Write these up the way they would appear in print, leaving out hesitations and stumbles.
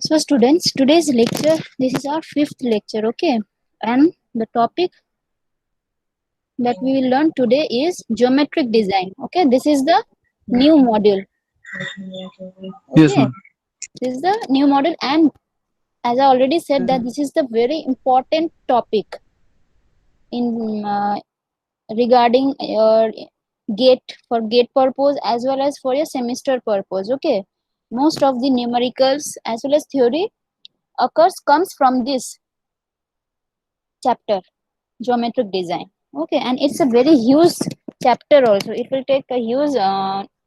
So students, today's lecture, this is our fifth lecture, okay? And the topic that we will learn today is geometric design, okay? This is the new module, Yes, okay? ma'am. This is the new module, and as I already said that this is the very important topic in regarding your gate purpose as well as for your semester purpose, okay? Most of the numericals as well as theory comes from this chapter, geometric design, okay? And it's a very huge chapter also. It will take a huge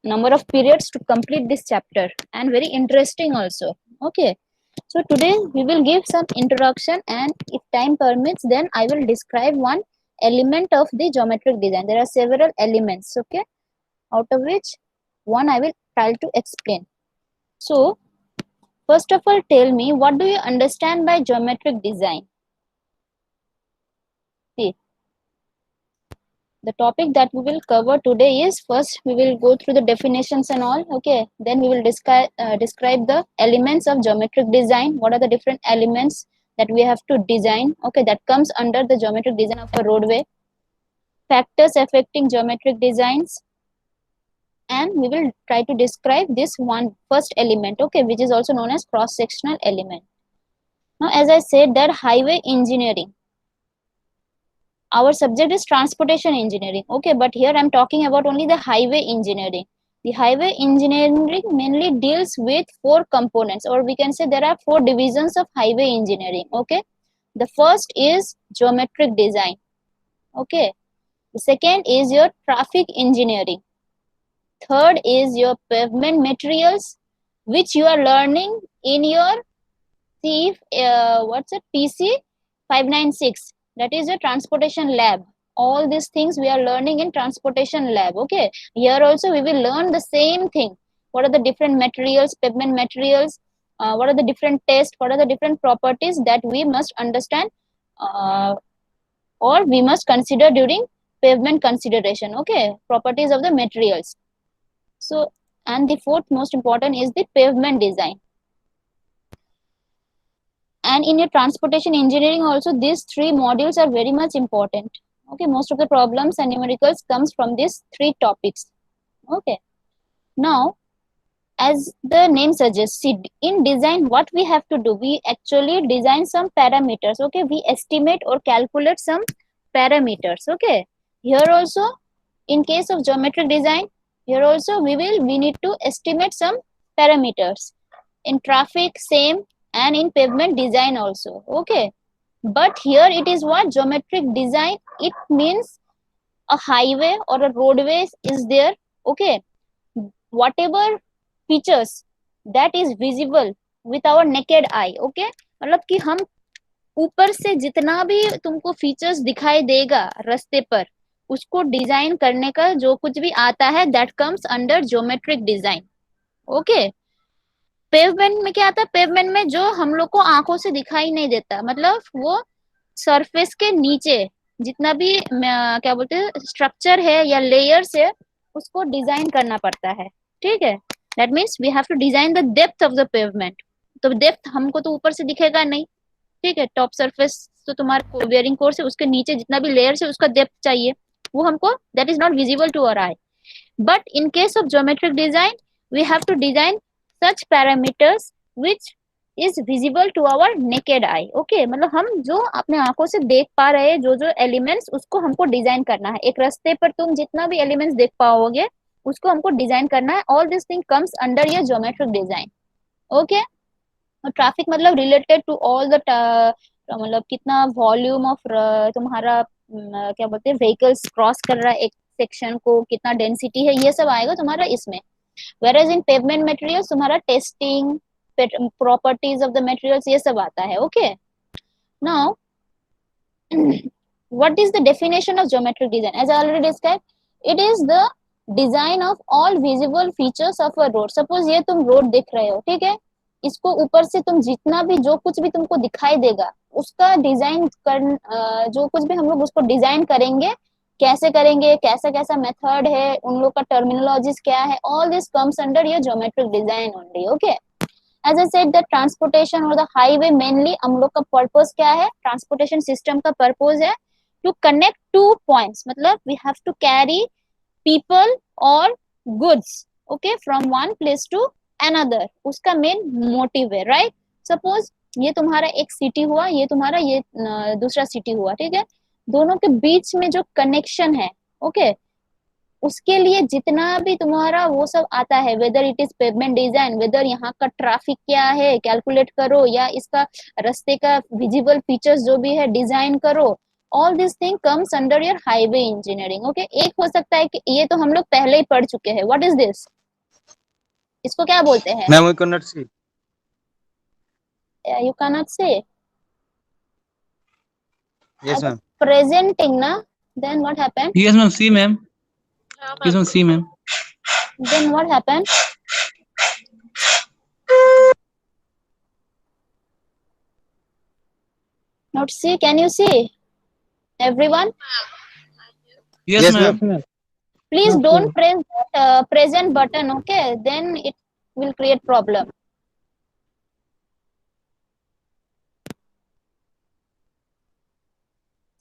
number of periods to complete this chapter, and very interesting also, okay? So today we will give some introduction, and if time permits then I will describe one element of the geometric design. There are several elements, okay, out of which one I will try to explain. So first of all, tell me, what do you understand by geometric design? See, the topic that we will cover today is, first we will go through the definitions and all, okay? Then we will describe the elements of geometric design. What are the different elements that we have to design, okay, that comes under the geometric design of a roadway? Factors affecting geometric designs, and we will try to describe this one first element, okay, which is also known as cross sectional element. Now, as I said, that highway engineering, our subject is transportation engineering, okay, but here I'm talking about only the highway engineering. The highway engineering mainly deals with four components, or we can say there are four divisions of highway engineering, okay? The first is geometric design, okay? The second is your traffic engineering. Third is your pavement materials, which you are learning in your what's it, PC 596, that is a transportation lab. All these things we are learning in transportation lab, okay? Here also we will learn the same thing. What are the different materials, pavement materials, what are the different tests, what are the different properties that we must understand, uh, or we must consider during pavement consideration, okay? Properties of the materials. So, and the fourth most important is the pavement design. And in your transportation engineering also, these three modules are very much important, okay? Most of the problems and numericals comes from these three topics, okay? Now, as the name suggests, see, in design what we have to do, we actually design some parameters, okay? We estimate or calculate some parameters, okay? Here also, in case of geometric design, here also we need to estimate some parameters. In traffic, same, and in pavement design also, okay? But here it is what geometric design, it means a highway or a roadway is there, okay? Whatever features that is visible with our naked eye, okay? मतलब कि हम ऊपर से जितना भी तुमको features दिखाई देगा रास्ते पर, उसको डिजाइन करने का जो कुछ भी आता है, that comes under geometric design, okay? Pavement में क्या आता है? पेवमेंट में जो हम लोग को आंखों से दिखाई नहीं देता, मतलब वो सरफेस के नीचे जितना भी क्या बोलते हैं स्ट्रक्चर है या लेयर्स है, उसको डिजाइन करना पड़ता है, ठीक है? That means we have to design the depth of the pavement. तो डेप्थ हमको तो ऊपर से दिखेगा नहीं, ठीक है? टॉप सरफेस तो तुम्हारा वेयरिंग कोर्स है, उसके नीचे जितना भी लेयर्स है उसका डेप्थ चाहिए, वो हमको that is not visible to our eye. But in case of geometric design, we have to design such parameters which is visible to our naked eye. Okay, मतलब हम जो अपने आंखों से देख पा रहे हैं, जो जो एलिमेंट्स, उसको हमको डिजाइन करना है. एक रास्ते पर तुम जितना भी एलिमेंट्स देख पाओगे, उसको हमको डिजाइन करना है. All this thing comes under your geometric design, okay? और ट्रैफिक मतलब रिलेटेड टू ऑल द, मतलब कितना वॉल्यूम ऑफ तुम्हारा क्या बोलते हैं व्हीकल्स क्रॉस कर रहा है एक सेक्शन को, कितना डेंसिटी है, ये सब आएगा तुम्हारा इसमें. वेयर इन पेवमेंट मटेरियल्स तुम्हारा testing, properties of the materials, ये सब आता है, okay? Now what is the definition of geometric design? As I already described, it is the design of all visible features of a road. Suppose ये तुम road देख रहे हो, ठीक है? इसको ऊपर से तुम जितना भी जो कुछ भी तुमको दिखाई देगा, उसका डिजाइन कर, जो कुछ भी हम लोग उसको डिजाइन करेंगे, कैसे करेंगे, कैसा कैसा मेथड है, उन लोग का टर्मिनोलॉजीज क्या है, all this comes under your geometric design only, okay? As I said the transportation और द हाईवे मेनली हम लोग का पर्पस क्या है, ट्रांसपोर्टेशन सिस्टम का पर्पस है टू कनेक्ट टू पॉइंट्स, मतलब we have to carry people और goods, okay, from one place to another, उसका मेन मोटिव है, राइट। सपोज ये तुम्हारा एक सिटी हुआ, ये तुम्हारा ये दूसरा सिटी हुआ, ठीक है, दोनों के बीच में जो कनेक्शन है, ओके, उसके लिए जितना भी तुम्हारा वो सब आता है, whether it is pavement design, whether यहाँ का ट्रैफिक क्या है कैलकुलेट करो, या इसका रास्ते का विजिबल फीचर्स जो भी है डिजाइन करो, all this thing comes under your highway engineering, okay. एक हो सकता है कि ये तो हम लोग पहले ही पढ़ चुके हैं, व्हाट इज दिस, इसको क्या बोलते हैं? Ma'am we can not see. You can not say yes ma'am. Presenting ना, then what happened? Yes ma'am, see ma'am. Yes ma'am, see ma'am. Then what happened? Not see, can you see? Everyone, Yes ma'am. please Okay. don't press that present button, okay? Then it will create problem.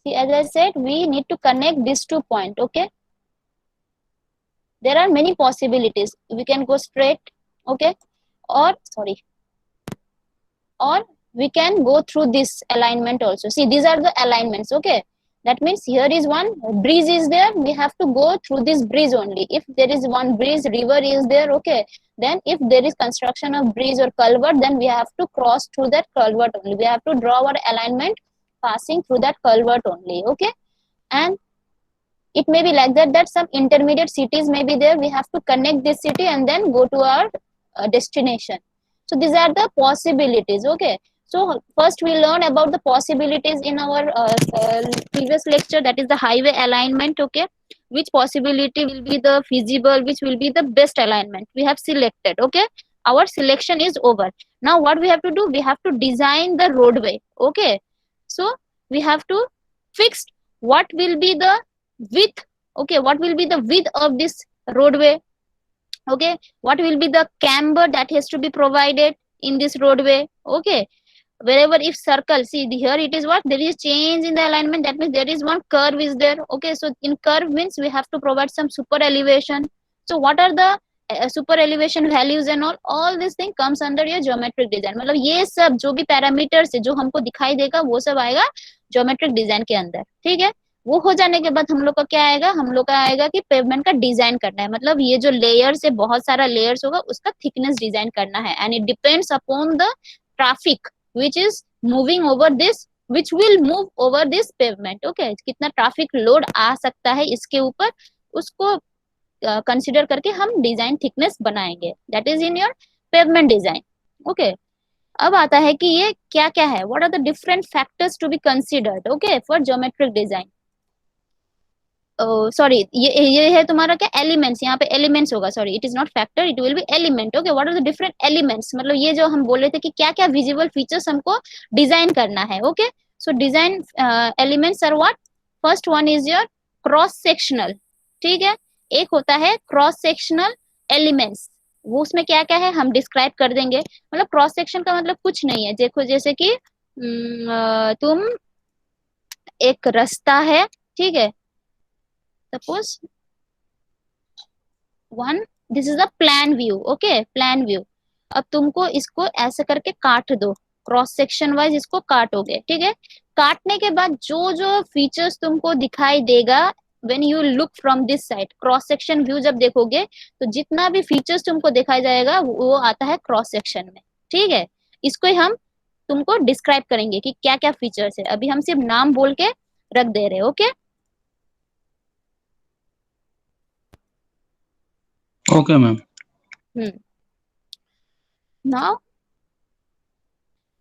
See, as I said, we need to connect these 2 points, okay? There are many possibilities. We can go straight, okay? Or, sorry, or we can go through this alignment also. See, these are the alignments, okay? That means here is one breeze is there, we have to go through this breeze only. If there is one breeze, river is there, okay, then if there is construction of breeze or culvert, then we have to cross through that culvert only. We have to draw our alignment passing through that culvert only, okay. And it may be like that some intermediate cities may be there, we have to connect this city and then go to our destination. So these are the possibilities, okay. So first we learn about the possibilities in our previous lecture, that is the highway alignment, okay. Which possibility will be the feasible, which will be the best alignment we have selected, okay. Our selection is over. Now what we have to do, we have to design the roadway, okay. So we have to fix what will be the width, okay, what will be the width of this roadway, okay, what will be the camber that has to be provided in this roadway, okay. Wherever if circle, see here it is what, there is change in the alignment, that means there is one curve is there, okay. So in curve means we have to provide some super elevation. So what are the super elevation values and all this thing comes under your geometric design, मतलब ये सब जो भी parameters है जो हमको दिखाई देगा वो सब आएगा ज्योमेट्रिक डिजाइन के अंदर, ठीक है। वो हो जाने के बाद हम लोग का क्या आएगा, हम लोग का आएगा कि पेवमेंट का डिजाइन करना है, मतलब ये जो लेयर्स है बहुत सारा लेयर्स होगा उसका थिकनेस डिजाइन करना है, and it depends upon the traffic which is moving over this, which will move over this pavement, okay. कितना ट्रैफिक लोड आ सकता है इसके ऊपर, उसको कंसिडर करके हम डिजाइन थिकनेस बनाएंगे, that is in your pavement design, okay. अब आता है कि ये क्या क्या है, what are the different factors to be considered, okay, for geometric design. Sorry ये है तुम्हारा क्या एलिमेंट्स, यहाँ पे एलिमेंट्स होगा, sorry it is not factor, it will be element, okay. What are the different elements, मतलब ये जो हम बोल रहे थे कि क्या क्या विजिबल फीचर्स हमको डिजाइन करना है, okay. So design elements are what, first one is your cross sectional, ठीक है। एक होता है क्रॉस सेक्शनल एलिमेंट्स, वो उसमें क्या क्या है हम डिस्क्राइब कर देंगे। मतलब क्रॉस सेक्शन का मतलब कुछ नहीं है, देखो जैसे कि तुम एक रास्ता है, ठीक है, suppose one, this is a plan view, okay, plan view। अब तुमको इसको ऐसे करके काट दो, क्रॉस सेक्शन वाइज इसको काटोगे, ठीक है। काटने के बाद जो जो फीचर्स तुमको दिखाई देगा when you look from this side, cross section view जब देखोगे तो जितना भी फीचर्स तुमको दिखाई जाएगा वो आता है क्रॉस सेक्शन में, ठीक है। इसको ही हम तुमको डिस्क्राइब करेंगे कि क्या क्या फीचर्स है, अभी हम सिर्फ नाम बोल के रख दे रहे, okay. Okay ma'am. Now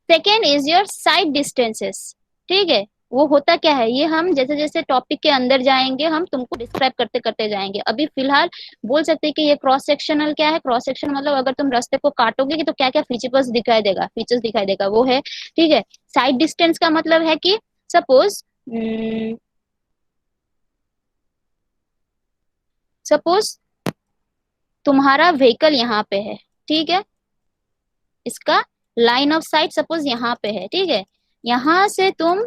second is your side distances, ठीक है। वो होता क्या है, ये हम जैसे जैसे टॉपिक के अंदर जाएंगे हम तुमको डिस्क्राइब करते करते जाएंगे। अभी फिलहाल बोल सकते हैं कि ये क्रॉस सेक्शनल क्या है, क्रॉस सेक्शन मतलब अगर तुम रास्ते को काटोगे तो क्या क्या फीचर्स दिखाई देगा, फीचर्स दिखाई देगा वो है, ठीक है। साइड डिस्टेंस का मतलब है कि सपोज तुम्हारा व्हीकल यहाँ पे है, ठीक है, इसका लाइन ऑफ साइट सपोज यहाँ पे है, ठीक है, यहाँ से तुम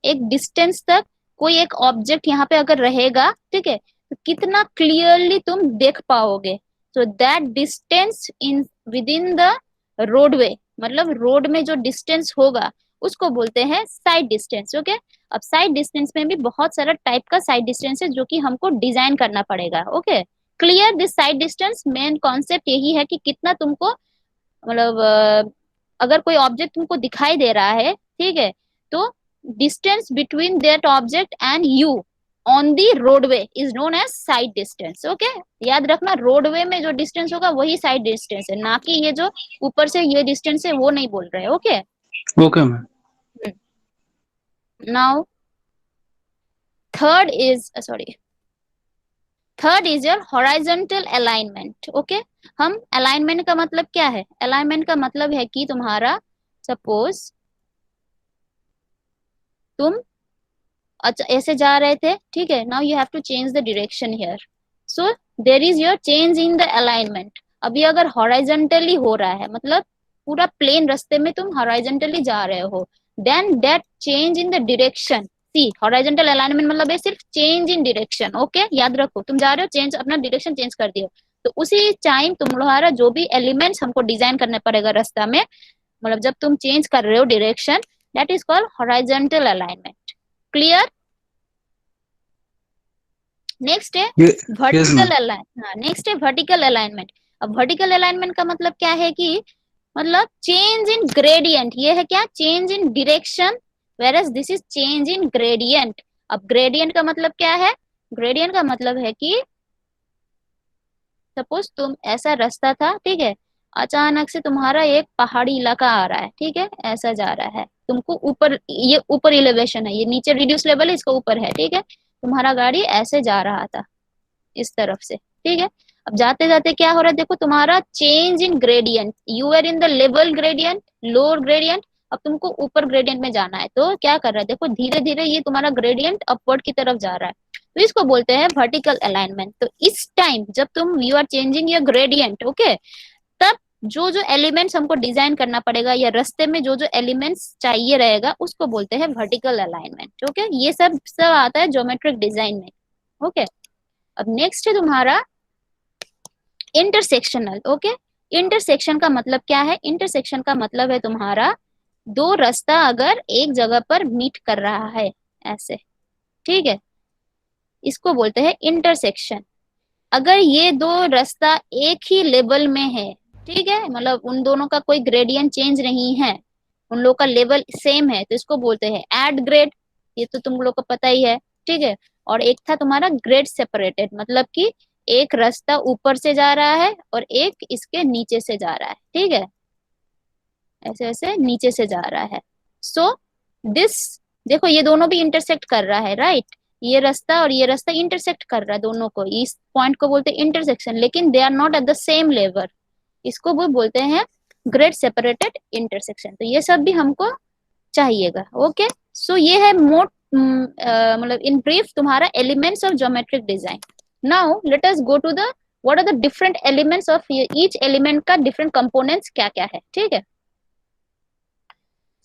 एक डिस्टेंस तक कोई एक ऑब्जेक्ट यहाँ पे अगर रहेगा, ठीक है, तो कितना क्लियरली तुम देख पाओगे। So that distance in with in the roadway, मतलब रोड में जो डिस्टेंस होगा उसको बोलते हैं साइड डिस्टेंस। ओके, अब साइड डिस्टेंस में भी बहुत सारा टाइप का साइड डिस्टेंस है जो कि हमको डिजाइन करना पड़ेगा। Okay, clear this side distance, main concept यही है कि कितना तुमको मतलब अगर कोई ऑब्जेक्ट तुमको दिखाई दे रहा है, ठीक है, तो distance between that object and you on the roadway is known as sight distance. Okay, याद रखना रोडवे में जो डिस्टेंस होगा वही साइड डिस्टेंस है, ना कि ये जो ऊपर से ये डिस्टेंस है वो नहीं बोल रहे। Okay, Okay, ma'am. Now third is your horizontal alignment. Okay, हम अलाइनमेंट का मतलब क्या है? अलाइनमेंट का मतलब है कि तुम्हारा सपोज तुम अच्छा ऐसे जा रहे थे, ठीक है, now you have to change the direction here, so there is your change in the alignment. अभी अगर हॉरिजॉन्टली हो रहा है, मतलब पूरा प्लेन रास्ते में तुम हॉरिजॉन्टली जा रहे हो, then that change in the direction, see horizontal alignment मतलब है सिर्फ चेंज इन डायरेक्शन। ओके, याद रखो, तुम जा रहे हो, चेंज अपना डायरेक्शन चेंज कर दियो, तो उसी टाइम तुम्हारा जो भी एलिमेंट्स हमको डिजाइन करना पड़ेगा रास्ता में, मतलब जब तुम चेंज कर रहे हो direction, that is called horizontal alignment. Clear? Next है वर्टिकल अलाइनमेंट। हाँ, नेक्स्ट है वर्टिकल अलाइनमेंट। अब वर्टिकल अलाइनमेंट का मतलब क्या है कि मतलब चेंज इन ग्रेडियंट, ये है क्या? Change in direction, whereas this is change in gradient. अब ग्रेडियंट का मतलब क्या है? ग्रेडियंट का मतलब है कि सपोज तुम ऐसा रास्ता था, ठीक है, अचानक से तुम्हारा एक पहाड़ी इलाका आ रहा है, ठीक है, ऐसा जा रहा है, तुमको ऊपर, ये ऊपर एलिवेशन है, ये नीचे रिड्यूस लेवल है, इसका ऊपर है, ठीक है, तुम्हारा गाड़ी ऐसे जा रहा था इस तरफ से, ठीक है, अब जाते जाते क्या हो रहा है, देखो तुम्हारा change in gradient, you are in the level gradient, lower gradient, अब तुमको ऊपर ग्रेडियंट में जाना है, तो क्या कर रहा है, देखो धीरे धीरे ये तुम्हारा ग्रेडियंट अपवर्ड की तरफ जा रहा है, तो इसको बोलते हैं वर्टिकल अलाइनमेंट। तो इस टाइम जब तुम you are changing your gradient, okay, तब जो जो एलिमेंट्स हमको डिजाइन करना पड़ेगा या रास्ते में जो जो एलिमेंट्स चाहिए रहेगा उसको बोलते हैं वर्टिकल अलाइनमेंट। ओके, ये सब आता है ज्योमेट्रिक डिजाइन में। ओके, अब नेक्स्ट है तुम्हारा इंटरसेक्शनल। ओके, इंटरसेक्शन का मतलब क्या है? इंटरसेक्शन का मतलब है तुम्हारा दो रास्ता अगर एक जगह पर मीट कर रहा है ऐसे, ठीक है, इसको बोलते हैं इंटरसेक्शन। अगर ये दो रास्ता एक ही लेवल में है, ठीक है, मतलब उन दोनों का कोई ग्रेडियंट चेंज नहीं है, उन लोगों का लेवल सेम है, तो इसको बोलते हैं एड ग्रेड, ये तो तुम लोग को पता ही है, ठीक है। और एक था तुम्हारा ग्रेड सेपरेटेड, मतलब कि एक रास्ता ऊपर से जा रहा है और एक इसके नीचे से जा रहा है, ठीक है, ऐसे ऐसे नीचे से जा रहा है। सो दिस देखो ये दोनों भी इंटरसेक्ट कर रहा है, राइट, ये रास्ता और ये रास्ता इंटरसेक्ट कर रहा है दोनों को, इस पॉइंट को बोलते हैं इंटरसेक्शन, लेकिन they are not at the same level, इसको वो बोलते हैं ग्रेड सेपरेटेड इंटरसेक्शन। तो ये सब भी हमको चाहिएगा। ओके, सो ये है मोट मतलब इन ब्रीफ तुम्हारा elements of geometric design. Now let us go to the what are the different elements of each element का डिफरेंट कंपोनेंट्स क्या क्या है, ठीक है।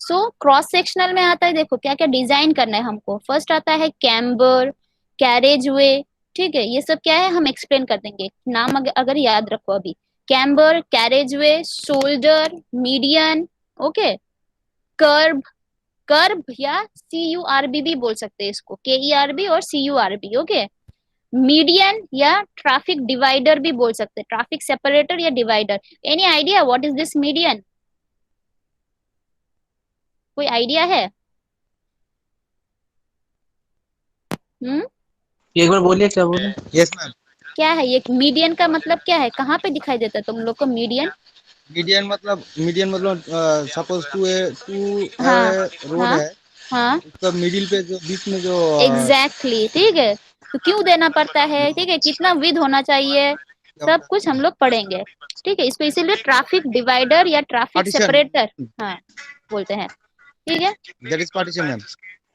सो क्रॉस सेक्शनल में आता है, देखो क्या क्या डिजाइन करना है हमको। फर्स्ट आता है कैम्बर, कैरेज वे, ठीक है, ये सब क्या है हम एक्सप्लेन कर देंगे, नाम अगर याद रखो अभी, camber, carriageway, shoulder, median, okay, curb, curb या CURB भी बोल सकते हैं इसको, KERB और CURB, ओके, मीडियन या ट्रैफिक डिवाइडर भी बोल सकते हैं, ट्रैफिक सेपरेटर या divider. Any idea what is this median? कोई आइडिया है? एक बार बोलिए, क्या बोले? Yes ma'am. क्या है ये मीडियन का मतलब? क्या है, कहाँ पे दिखाई देता है तुम लोग को मीडियन? मीडियन मतलब सपोज टू हाँ रोड हाँ है, हाँ, उसका मिडिल पे जो बीच में जो एग्जैक्टली ठीक है, तो क्यों देना पड़ता है, ठीक है, कितना विद होना चाहिए, सब कुछ हम लोग पढ़ेंगे, ठीक है, इसको इसीलिए ट्रैफिक डिवाइडर या ट्रैफिक पार्टीशन, सेपरेटर हाँ बोलते हैं, ठीक है। That is partition ma'am.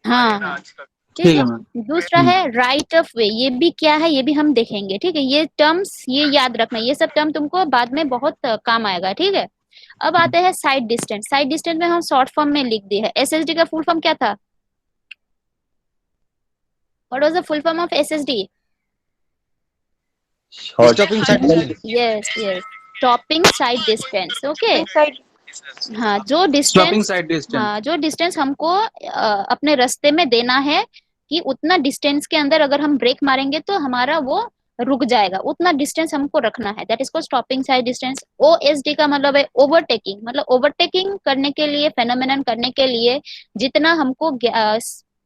हाँ हाँ, ठीक ठीक है। है मैम। दूसरा है राइट ऑफ वे, ये भी क्या है ये भी हम देखेंगे, ठीक है, ये टर्म्स ये याद रखना, ये सब टर्म तुमको बाद में बहुत काम आएगा, ठीक है। अब आते हैं साइड डिस्टेंस। साइड डिस्टेंस में हम शॉर्ट फॉर्म में लिख दिए है। एसएसडी का फुल फॉर्म क्या था? What was the full form of SSD? Stopping side distance. Yes yes, stopping side distance. Okay, हाँ जो स्टॉपिंग डिस्टेंस, साइड डिस्टेंस। हाँ जो डिस्टेंस हमको अपने रास्ते में देना है कि उतना डिस्टेंस के अंदर अगर हम ब्रेक मारेंगे तो हमारा वो रुक जाएगा, उतना डिस्टेंस हमको रखना है, that is called stopping side distance. OSD का मतलब है ओवरटेकिंग, मतलब ओवरटेकिंग करने के लिए, फेनोमेनन करने के लिए जितना हमको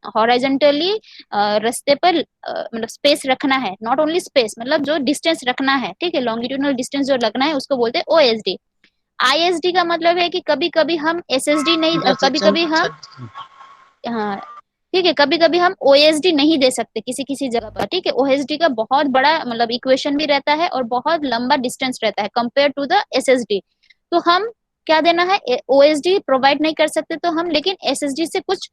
हॉरिजॉन्टली रास्ते पर मतलब स्पेस रखना है, नॉट ओनली स्पेस, मतलब जो डिस्टेंस रखना है, ठीक है, लॉन्गिट्यूडनल डिस्टेंस जो लगना है उसको बोलते हैं ओएसडी। आईएसडी का मतलब है कि कभी कभी हम एसएसडी नहीं, कभी कभी हम, हाँ ठीक है, कभी कभी हम ओएसडी नहीं दे सकते किसी किसी जगह पर, ठीक है। ओएसडी का बहुत बड़ा मतलब इक्वेशन भी रहता है और बहुत लंबा डिस्टेंस रहता है कंपेयर टू द एसएसडी। तो हम क्या देना है, ओएसडी प्रोवाइड नहीं कर सकते तो हम, लेकिन एसएसडी से कुछ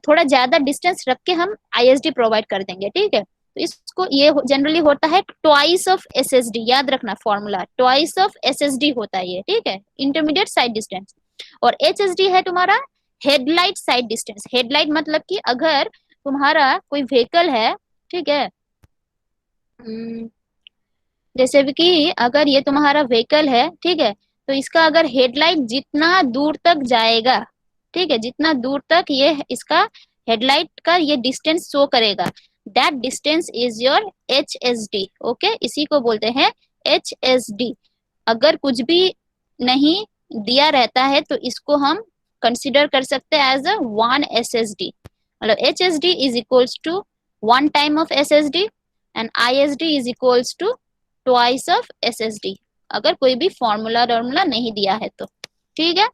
थोड़ा ज्यादा डिस्टेंस रख के हम आईएसडी प्रोवाइड कर देंगे, ठीक है। तो इसको ये जनरली होता है ट्वाइस ऑफ एसएसडी, याद रखना फॉर्मूला, ट्वाइस ऑफ एसएसडी होता है ये, ठीक है, इंटरमीडिएट साइड डिस्टेंस। और एचएसडी है तुम्हारा हेडलाइट साइड डिस्टेंस। हेडलाइट मतलब कि अगर तुम्हारा कोई व्हीकल है, ठीक है, जैसे कि अगर ये तुम्हारा व्हीकल है, ठीक है, तो इसका अगर हेडलाइट जितना दूर तक जाएगा, ठीक है, जितना दूर तक ये इसका हेडलाइट का ये डिस्टेंस शो करेगा, that distance is your HSD. Okay, इसी को बोलते हैं एचएसडी। अगर कुछ भी नहीं दिया रहता है तो इसको हम कंसिडर कर सकते हैं एज अ 1 एसएसडी, मतलब HSD is equals to 1 time of SSD and ISD is equals to twice of SSD, अगर कोई भी फॉर्मूला नहीं दिया है तो, ठीक है।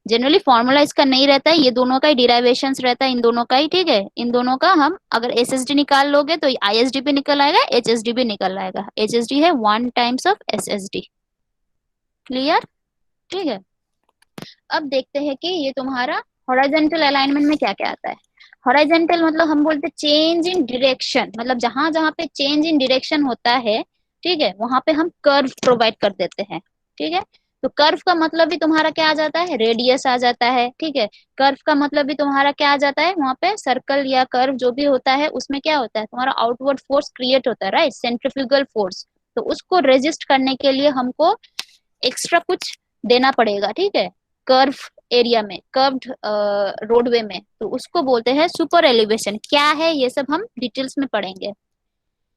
जनरली फॉर्मूला इसका नहीं रहता है, ये दोनों का ही डिराइवेशंस रहता है, इन दोनों का ही, ठीक है। इन दोनों का हम अगर एसएसडी निकाल लोगे तो आईएसडी भी निकल आएगा, एचएसडी भी निकल आएगा। एचएसडी है 1 टाइम्स ऑफ एसएसडी, क्लियर, ठीक है। अब देखते हैं कि ये तुम्हारा हॉरिजॉन्टल अलाइनमेंट में क्या क्या आता है। हॉरिजॉन्टल मतलब हम बोलते हैं चेंज इन डायरेक्शन, मतलब जहां जहां पे चेंज इन डायरेक्शन होता है, ठीक है, वहां पे हम कर्व प्रोवाइड कर देते हैं, ठीक है। तो कर्व का मतलब भी तुम्हारा क्या आ जाता है, रेडियस आ जाता है, ठीक है। कर्व का मतलब भी तुम्हारा क्या आ जाता है, वहां पे सर्कल या कर्व जो भी होता है उसमें क्या होता है, तुम्हारा आउटवर्ड फोर्स क्रिएट होता है, राइट, सेंट्रीफ्यूगल फोर्स। तो उसको रेजिस्ट करने के लिए हमको एक्स्ट्रा कुछ देना पड़ेगा, ठीक है, कर्व एरिया में, कर्व्ड रोडवे में, तो उसको बोलते हैं सुपर एलिवेशन। क्या है ये सब हम डिटेल्स में पढ़ेंगे,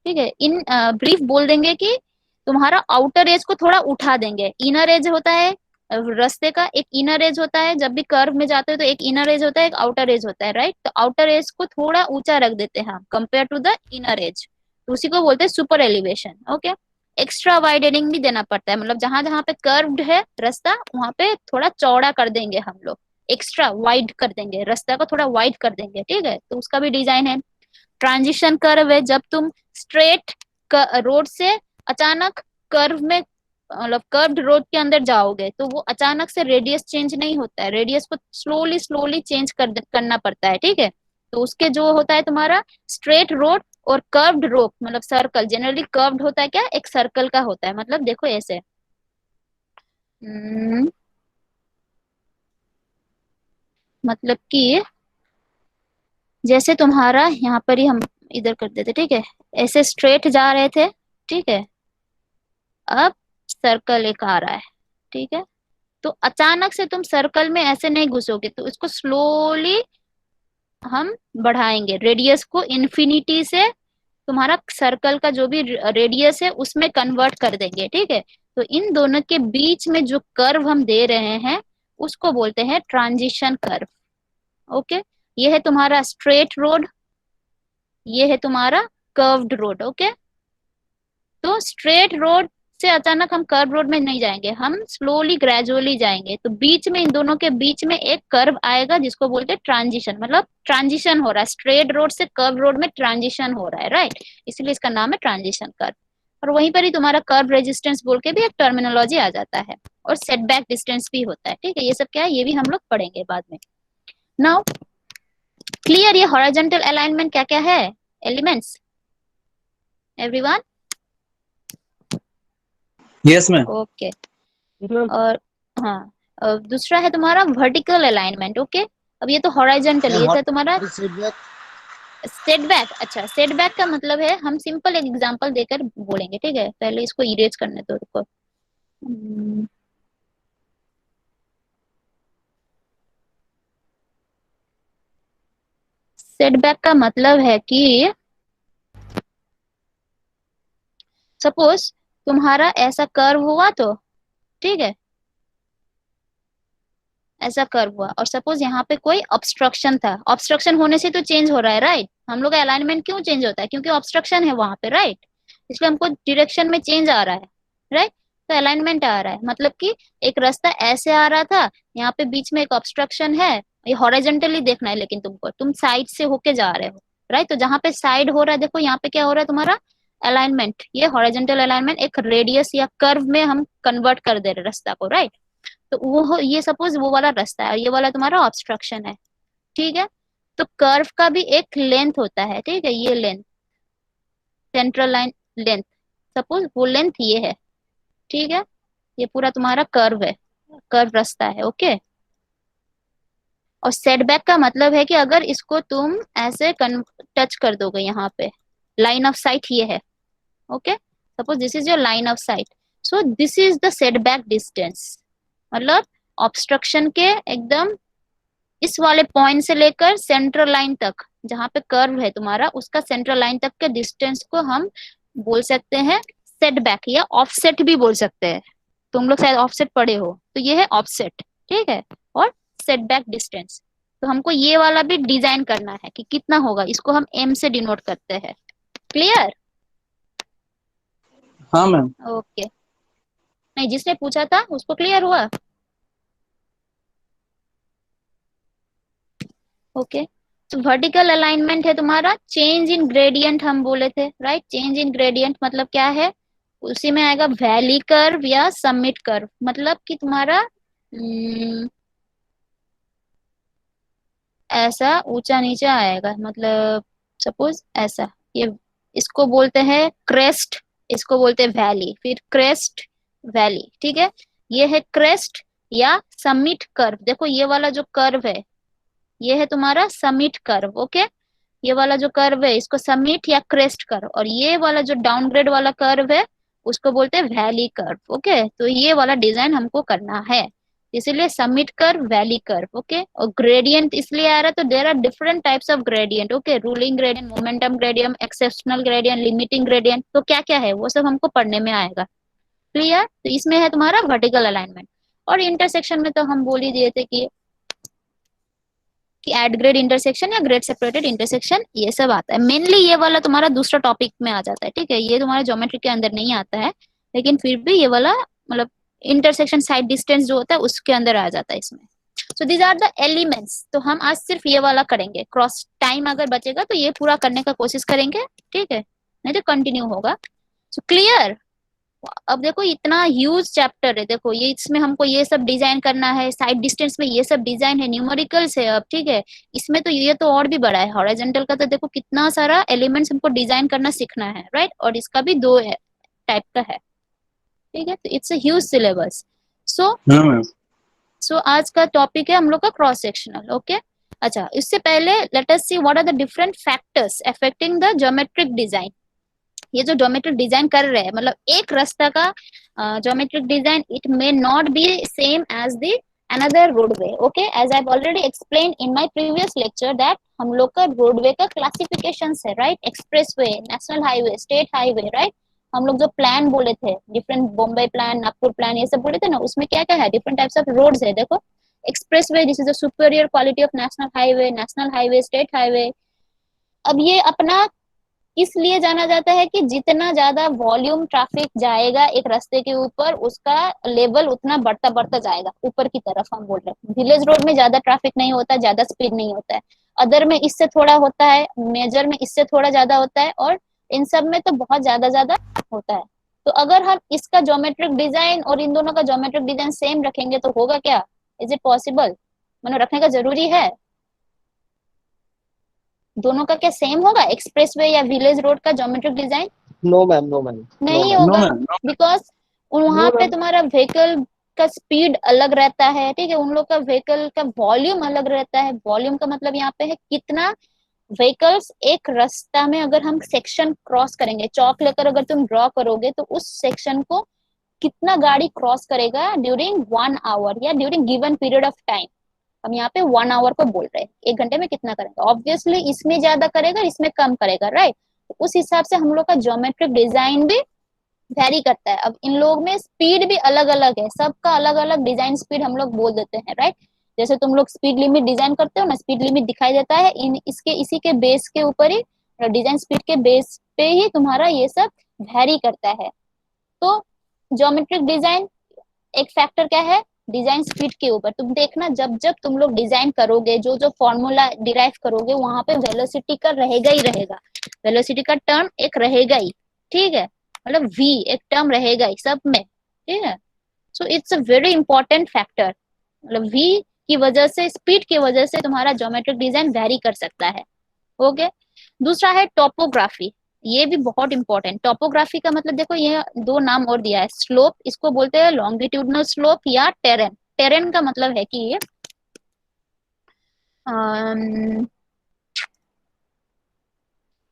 ठीक है। इन ब्रीफ बोल देंगे कि तुम्हारा आउटर एज को थोड़ा उठा देंगे। इनर एज होता है रास्ते का, एक इनर एज होता है, जब भी कर्व में जाते हो तो एक इनर एज होता है, एक आउटर एज होता है, राइट। तो आउटर एज को थोड़ा ऊंचा रख देते हैं हम compare to the inner edge, तो उसी को बोलते हैं super elevation. Okay, extra widening भी देना पड़ता है, मतलब जहां जहां पे कर्व्ड है रास्ता वहां पे थोड़ा चौड़ा कर देंगे हम लोग, एक्स्ट्रा वाइड कर देंगे, रास्ता को थोड़ा वाइड कर देंगे, ठीक है। तो उसका भी डिजाइन है। ट्रांजिशन कर्व है, जब तुम स्ट्रेट रोड से अचानक कर्व में, मतलब कर्व्ड रोड के अंदर जाओगे तो वो अचानक से रेडियस चेंज नहीं होता है, रेडियस को स्लोली स्लोली चेंज करना पड़ता है, ठीक है। तो उसके जो होता है तुम्हारा स्ट्रेट रोड और कर्व्ड रोड, मतलब सर्कल, जनरली कर्व्ड होता है क्या, एक सर्कल का होता है, मतलब देखो ऐसे, मतलब कि जैसे तुम्हारा यहाँ पर ही हम इधर कर देते, ठीक है, ऐसे स्ट्रेट जा रहे थे, ठीक है, अब सर्कल एक आ रहा है, ठीक है। तो अचानक से तुम सर्कल में ऐसे नहीं घुसोगे, तो इसको स्लोली हम बढ़ाएंगे, रेडियस को इन्फिनिटी से तुम्हारा सर्कल का जो भी रेडियस है उसमें कन्वर्ट कर देंगे, ठीक है। तो इन दोनों के बीच में जो कर्व हम दे रहे हैं उसको बोलते हैं ट्रांजिशन कर्व। ओके, ये है तुम्हारा स्ट्रेट रोड, ये है तुम्हारा कर्व्ड रोड। ओके, तो स्ट्रेट रोड से अचानक हम कर्व रोड में नहीं जाएंगे, हम स्लोली ग्रेजुअली जाएंगे, तो बीच में, इन दोनों के बीच में एक कर्व आएगा जिसको बोलते हैं ट्रांजिशन, मतलब ट्रांजिशन हो रहा है, स्ट्रेट रोड से कर्व रोड में ट्रांजिशन हो रहा है, राइट, इसलिए इसका नाम है ट्रांजिशन कर्व। और वहीं पर ही तुम्हारा कर्व रेजिस्टेंस बोल के भी एक टर्मिनोलॉजी आ जाता है, और सेटबैक डिस्टेंस भी होता है, ठीक है। ये सब क्या है, ये भी हम लोग पढ़ेंगे बाद में। नाउ क्लियर, ये हॉरिजॉन्टल अलाइनमेंट क्या क्या है, elements, everyone? Yes ma'am. Okay, और हाँ, दूसरा है तुम्हारा वर्टिकल अलाइनमेंट। ओके, अब ये तो हॉरिजॉन्टल, ये था तुम्हारा सेटबैक। सेटबैक। अच्छा, सेटबैक का मतलब है, हम सिंपल एक एग्जांपल देकर बोलेंगे, ठीक है? पहले इसको इरेज करने दो, रुको। सेटबैक का मतलब है कि सपोज तुम्हारा ऐसा कर्व हुआ, तो ठीक है, ऐसा कर्व हुआ, और सपोज यहाँ पे कोई ऑब्स्ट्रक्शन था। ऑब्स्ट्रक्शन होने से तो चेंज हो रहा है, राइट? हम लोग का अलाइनमेंट क्यों चेंज होता है? क्योंकि ऑब्स्ट्रक्शन है वहां पे, राइट? इसलिए हमको डायरेक्शन में चेंज आ रहा है, राइट? तो अलाइनमेंट आ रहा है, मतलब कि एक रास्ता ऐसे आ रहा था, यहाँ पे बीच में एक ऑब्स्ट्रक्शन है। ये हॉरिजॉन्टली देखना है, लेकिन तुमको, तुम साइड से होके जा रहे हो, राइट? तो जहाँ पे साइड हो रहा है, देखो यहाँ पे क्या हो रहा है तुम्हारा अलाइनमेंट, ये हॉरिजॉन्टल अलाइनमेंट एक रेडियस या कर्व में हम कन्वर्ट कर दे रहे रास्ता को, राइट? तो वो ये सपोज वो वाला रास्ता है, और ये वाला तुम्हारा ऑब्स्ट्रक्शन है, ठीक है? तो कर्व का भी एक लेंथ होता है, ठीक है? ये length, central line length, suppose वो लेंथ ये है, ठीक है? ये पूरा तुम्हारा कर्व है, कर्व रास्ता है, ओके? और सेटबैक का मतलब है कि अगर इसको तुम ऐसे टच कर दोगे, यहाँ पे लाइन ऑफ साइट ये है, okay? Suppose this is your line of site, so this is the setback distance. मतलब ऑब्स्ट्रक्शन के एकदम इस वाले पॉइंट से लेकर सेंट्रल लाइन तक, जहां पे कर्व है तुम्हारा, उसका सेंट्रल लाइन तक के डिस्टेंस को हम बोल सकते हैं सेटबैक, या ऑफसेट भी बोल सकते हैं। तुम लोग शायद ऑफसेट पढ़े हो, तो ये है ऑफसेट, ठीक है? और सेटबैक डिस्टेंस, तो हमको ये वाला भी डिजाइन करना है कि कितना होगा, इसको हम एम से डिनोट करते हैं। क्लियर? हाँ मैम। ओके, नहीं, जिसने पूछा था उसको क्लियर हुआ? ओके, तो वर्टिकल अलाइनमेंट है तुम्हारा चेंज इन ग्रेडियंट, हम बोले थे, राइट? चेंज इन ग्रेडियंट मतलब क्या है? उसी में आएगा वैली कर्व या समिट कर्व, मतलब कि तुम्हारा ऐसा ऊंचा नीचा आएगा, मतलब सपोज ऐसा, ये इसको बोलते हैं क्रेस्ट, इसको बोलते हैं वैली, फिर क्रेस्ट, वैली, ठीक है? ये है क्रेस्ट या समिट कर्व। देखो ये वाला जो कर्व है, ये है तुम्हारा समिट कर्व, ओके? ये वाला जो कर्व है, इसको समिट या क्रेस्ट कर्व, और ये वाला जो डाउनग्रेड वाला कर्व है, उसको बोलते हैं वैली कर्व, ओके? तो ये वाला डिजाइन हमको करना है, इसीलिए summit curve, valley curve, okay? और ग्रेडियंट इसलिए आ रहा है, तो there are different types of gradient, okay? Ruling gradient, momentum gradient, exceptional gradient, limiting gradient, तो क्या क्या है वो सब हमको पढ़ने में आएगा। क्लियर? तो इसमें है तुम्हारा वर्टिकल अलाइनमेंट। और इंटरसेक्शन में तो हम बोल ही दिए थे कि एड ग्रेड इंटरसेक्शन या ग्रेड सेपरेटेड इंटरसेक्शन, ये सब आता है। मेनली ये वाला तुम्हारा दूसरा टॉपिक में आ जाता है, ठीक है? ये तुम्हारा ज्योमेट्री के अंदर नहीं आता है, लेकिन फिर भी ये वाला मतलब इंटरसेक्शन साइड डिस्टेंस जो होता है उसके अंदर आ जाता है इसमें। So these are the elements. तो हम आज सिर्फ ये वाला करेंगे, क्रॉस टाइम अगर बचेगा तो ये पूरा करने का कोशिश करेंगे, ठीक है? नहीं तो कंटिन्यू होगा। So clear? अब देखो इतना ह्यूज चैप्टर है, देखो ये, इसमें हमको ये सब डिजाइन करना है, साइड डिस्टेंस में ये सब डिजाइन है, न्यूमेरिकल्स है अब, ठीक है? इसमें तो ये तो और भी बड़ा है, हॉरिजॉन्टल का तो देखो कितना सारा एलिमेंट्स हमको डिजाइन करना सीखना है, राइट? और इसका भी दो टाइप का है, ठीक है? तो इट्स अ ह्यूज सिलेबस। सो हाँ मैम। आज का टॉपिक है हम लोग का क्रॉस सेक्शनल, ओके? अच्छा, इससे पहले let us see what are the different factors affecting the geometric design. ये जो ज्योमेट्रिक डिजाइन कर रहे हैं, मतलब एक रास्ता का geometric design, it may not be same as the another roadway, okay? As I have already explain in my previous lecture that हम लोग का रोडवे का क्लासिफिकेशंस है, right? Expressway, national highway, state highway, right? हम लोग जो plan बोले थे, different Bombay plan, Nagpur plan, ये सब बोले थे ना, उसमें क्या क्या है? डिफरेंट टाइप्स ऑफ रोड्स है, देखो। Expressway, this is the superior quality of national highway, state highway. अब ये अपना इसलिए जाना जाता है कि जितना ज्यादा वॉल्यूम ट्रैफिक जाएगा एक रास्ते के ऊपर, उसका लेवल उतना बढ़ता बढ़ता जाएगा ऊपर की तरफ, हम बोल रहे हैं। विलेज रोड में ज्यादा ट्रैफिक नहीं होता, ज्यादा स्पीड नहीं होता है, अदर में इससे थोड़ा होता है, मेजर में इससे थोड़ा ज्यादा होता है, और इन सब में तो बहुत ज्यादा ज्यादा होता है। तो अगर हम इसका ज्योमेट्रिक डिजाइन और इन दोनों का ज्योमेट्रिक डिजाइन सेम रखेंगे तो होगा क्या? Is it possible? मतलब रखने का जरूरी है? दोनों का क्या सेम होगा, एक्सप्रेसवे या विलेज रोड का geometric design? No ma'am, no ma'am, no नहीं मैम। नो होगा, मैम। बिकॉज वहां नो पे मैम। तुम्हारा व्हीकल का स्पीड अलग रहता है, ठीक है, उन लोग का व्हीकल का वॉल्यूम अलग रहता है। वॉल्यूम का मतलब यहाँ पे है कितना व्हीकल्स एक रास्ता में, अगर हम सेक्शन क्रॉस करेंगे, चौक लेकर अगर तुम ड्रॉ करोगे तो उस सेक्शन को कितना गाड़ी क्रॉस करेगा ड्यूरिंग 1 आवर या during given period of time. हम यहाँ पे 1 आवर को बोल रहे हैं, 1 घंटे में कितना करेगा। ऑब्वियसली इसमें ज्यादा करेगा, इसमें कम करेगा, राइट। तो उस हिसाब से हम लोग का ज्योमेट्रिक डिजाइन भी वेरी करता है। अब इन लोग में स्पीड भी अलग अलग है, सबका अलग अलग डिजाइन स्पीड हम लोग बोल देते हैं, राइट। जैसे तुम लोग स्पीड लिमिट डिजाइन करते हो ना, स्पीड लिमिट दिखाई देता है इन इसके इसी के बेस के ऊपर ही, डिजाइन स्पीड के बेस पे ही तुम्हारा ये सब वेरी करता है। तो ज्योमेट्रिक डिजाइन एक फैक्टर क्या है, डिजाइन स्पीड के ऊपर। तुम देखना जब जब तुम लोग डिजाइन करोगे, जो जो फॉर्मूला डिराइव करोगे, वहां पे वेलोसिटी का रहेगा ही रहेगा, वेलोसिटी का टर्म एक रहेगा ही, ठीक है, मतलब v एक टर्म रहेगा ही सब में, ठीक है। So it's a very important factor, मतलब v की वजह से, स्पीड की वजह से तुम्हारा ज्योमेट्रिक डिजाइन वेरी कर सकता है। ओके, दूसरा है टोपोग्राफी। ये भी बहुत इंपॉर्टेंट। टोपोग्राफी का मतलब देखो, ये दो नाम और दिया है। स्लोप, इसको बोलते हैं लॉन्गिट्यूडनल स्लोप या टेरेन। टेरेन का मतलब है कि ये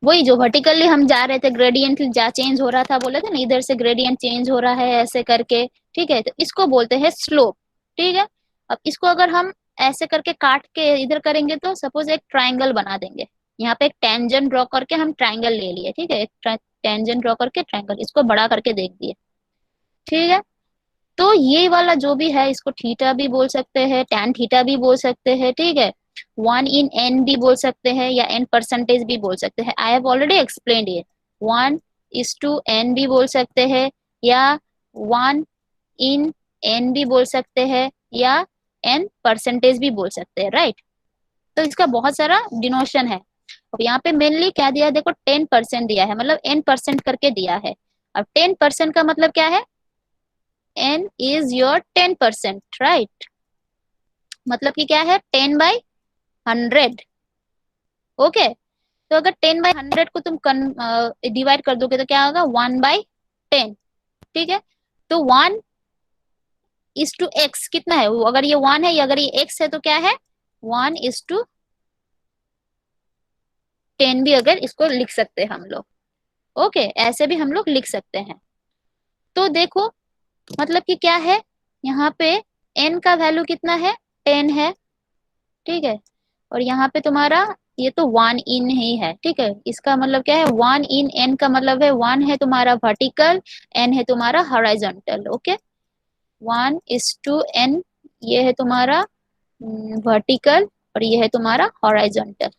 वही जो वर्टिकली हम जा रहे थे, ग्रेडियंट जा चेंज हो रहा था, बोले थे ना, इधर से ग्रेडियंट चेंज हो रहा है ऐसे करके, ठीक है, तो इसको बोलते हैं स्लोप, ठीक है। अब इसको अगर हम ऐसे करके काट के इधर करेंगे तो सपोज एक ट्राइंगल बना देंगे। यहाँ पे एक टेंजेंट ड्रॉ करके हम ट्राइंगल ले लिए, ठीक है, एक टेंजेंट ड्रॉ करके ट्राइंगल, इसको बड़ा करके देख दिए, ठीक है। तो ये वाला जो भी है, इसको थीटा भी बोल सकते हैं, टैन थीटा भी बोल सकते हैं, ठीक है, 1/n भी बोल सकते हैं, या n% भी बोल सकते हैं। आई हैव ऑलरेडी एक्सप्लेन्ड ये, 1:n भी बोल सकते हैं, या 1/n भी बोल सकते हैं, या n% भी बोल सकते हैं, राइट। तो इसका बहुत सारा डिनोशन है। अब यहाँ पे मेनली क्या दिया है, देखो 10% दिया है, मतलब n% करके दिया है। अब 10% का मतलब क्या है, n is your 10%, right। मतलब कि क्या है, 10/100, ओके। तो अगर 10/100 को तुम डिवाइड कर दोगे तो क्या होगा, 1/10, ठीक है। तो 1:x कितना है, अगर ये 1 है या अगर ये x है तो क्या है, 1:10 भी अगर इसको लिख सकते हैं हम लोग, ओके, ऐसे भी हम लोग लिख सकते हैं। तो देखो मतलब कि क्या है, यहाँ पे n का वैल्यू कितना है, 10 है, ठीक है, और यहाँ पे तुम्हारा ये तो 1 in ही है, ठीक है। इसका मतलब क्या है, 1/n का मतलब है 1 है तुम्हारा वर्टिकल, n है तुम्हारा हॉरिजॉन्टल, ओके। 1:n ये है तुम्हारा वर्टिकल और ये है तुम्हारा हॉरिजॉन्टल,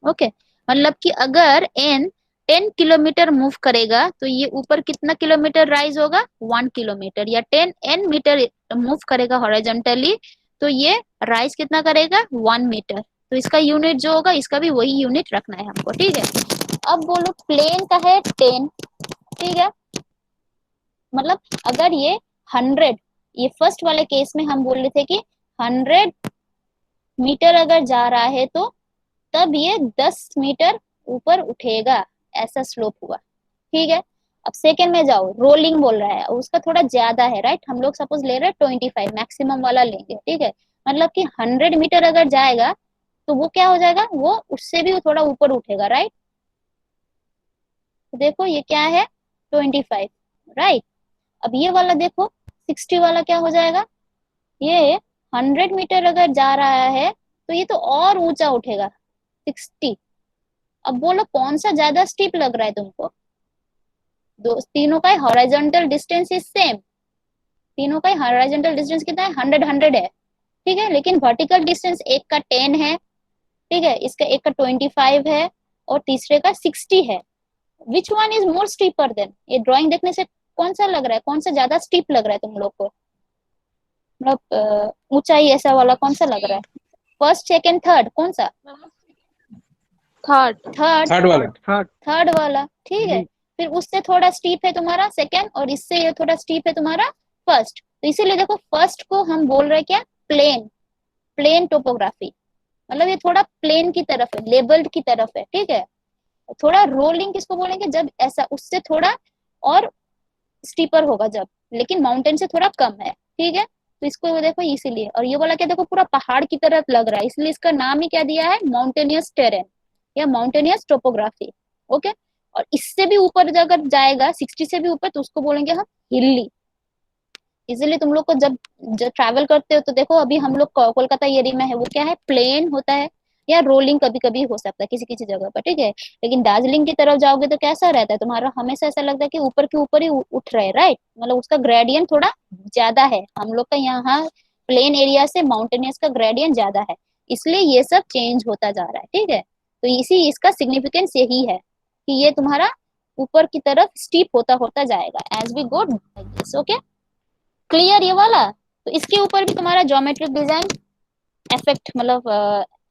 ओके। मतलब कि अगर n 10 किलोमीटर मूव करेगा तो ये ऊपर कितना किलोमीटर राइज होगा, 1 किलोमीटर, या 10n मीटर मूव करेगा हॉरिजॉन्टली तो ये राइज कितना करेगा, 1 मीटर। तो इसका यूनिट जो होगा, इसका भी वही यूनिट रखना है हमको, ठीक है। अब बोलो प्लेन का है 10, ठीक है, मतलब अगर ये 100, ये फर्स्ट वाले केस में हम बोल रहे थे कि 100 मीटर अगर जा रहा है तो तब ये 10 मीटर ऊपर उठेगा, ऐसा स्लोप हुआ, ठीक है। अब सेकंड में जाओ, रोलिंग बोल रहा है, उसका थोड़ा ज्यादा है, राइट। हम लोग सपोज ले रहे हैं 25, मैक्सिमम वाला लेंगे, ठीक है। मतलब कि 100 मीटर अगर जाएगा तो वो क्या हो जाएगा, वो उससे भी थोड़ा ऊपर उठेगा, राइट। तो देखो ये क्या है, 25, राइट। अब ये वाला देखो 60 वाला क्या हो जाएगा, ये 100 मीटर अगर जा रहा है तो ये तो और ऊंचा उठेगा, 60। अब बोलो कौन सा ज्यादा स्टीप लग रहा है तुमको, दो तीनों का हॉरिजॉन्टल डिस्टेंस इज सेम, तीनों का हॉरिजॉन्टल डिस्टेंस कितना है, 100 है, ठीक है। लेकिन वर्टिकल डिस्टेंस एक का 10 है, ठीक है, इसका एक का 25 है और तीसरे का 60 है। Which one is more steeper then, ये ड्राइंग देखने से कौन सा लग रहा है, कौन सा ज्यादा स्टीप लग रहा है तुम लोग को, मतलब ऊंचाई ऐसा वाला कौन सा लग रहा है, फर्स्ट सेकंड थर्ड कौन सा, थर्ड थर्ड वाला थर्ड वाला, ठीक है। फिर उससे थोड़ा स्टीप है तुम्हारा सेकंड और इससे ये थोड़ा स्टीप है तुम्हारा फर्स्ट। तो इसीलिए देखो फर्स्ट को हम बोल रहे हैं क्या, प्लेन, प्लेन टोपोग्राफी, मतलब ये थोड़ा प्लेन की तरफ है, लेबल्ड की तरफ है, ठीक है। थोड़ा रोलिंग किसको बोलेंगे, जब ऐसा उससे थोड़ा और स्टीपर होगा जब, लेकिन माउंटेन से थोड़ा कम है, ठीक है। तो इसको देखो इसीलिए, और ये वाला क्या देखो पूरा पहाड़ की तरह लग रहा है, इसलिए इसका नाम ही क्या दिया है, माउंटेनियस टेरेन या माउंटेनियस टोपोग्राफी। ओके। और इससे भी ऊपर अगर जाएगा 60 से भी ऊपर तो उसको बोलेंगे हम हिली। इसीलिए तुम लोग को जब ट्रैवल करते हो तो देखो, अभी हम लोग कोलकाता एरिया में है, वो क्या है, प्लेन होता है या रोलिंग कभी कभी हो सकता है किसी किसी जगह पर, ठीक है। लेकिन दार्जिलिंग की तरफ जाओगे तो कैसा रहता है तुम्हारा, हमेशा ऐसा लगता है कि ऊपर के ऊपर ही उठ रहे, राइट, मतलब उसका ग्रेडियंट थोड़ा ज्यादा है। हम लोग का यहाँ प्लेन एरिया से माउंटेनियस का ग्रेडियंट ज्यादा है, इसलिए ये सब चेंज होता जा रहा है, ठीक है। तो इसी इसका सिग्निफिकेंस यही है कि ये तुम्हारा ऊपर की तरफ स्टीप होता होता जाएगा as we go like this. Okay, clear ये वाला। तो इसके ऊपर भी तुम्हारा ज्योमेट्रिक डिजाइन इफेक्ट, मतलब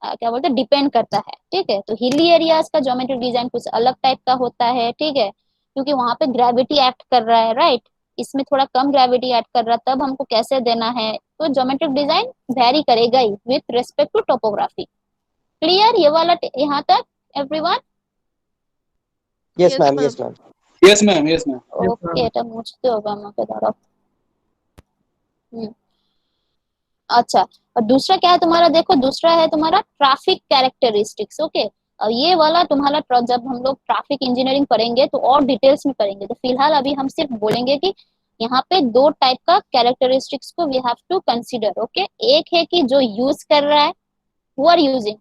क्या बोलते हैं, डिपेंड करता है, ठीक है। तो हिली एरियाज का ज्योमेट्रिक डिजाइन कुछ अलग टाइप का होता है, ठीक है, क्योंकि वहां पे ग्रेविटी एक्ट कर रहा है, राइट। इसमें थोड़ा कम ग्रेविटी एक्ट कर रहा है, तब हमको कैसे देना है, तो ज्योमेट्रिक डिजाइन वेरी करेगा ही with respect to topography. Clear ये वाला यहाँ तक everyone? Yes, ma'am. Yes, ma'am. Yes ma'am, yes ma'am. Okay, तो मुझते होगा मैं तरफ। अच्छा, और दूसरा क्या है तुम्हारा, देखो दूसरा है तुम्हारा ट्रैफिक कैरेक्टरिस्टिक्स। ओके, और ये वाला तुम्हारा जब हम लोग ट्रैफिक इंजीनियरिंग पढ़ेंगे तो और डिटेल्स में पढ़ेंगे, तो फिलहाल अभी हम सिर्फ बोलेंगे कि यहाँ पे दो टाइप का कैरेक्टरिस्टिक्स को we have to consider. Okay, एक है कि जो यूज कर रहा है, हु आर यूजिंग,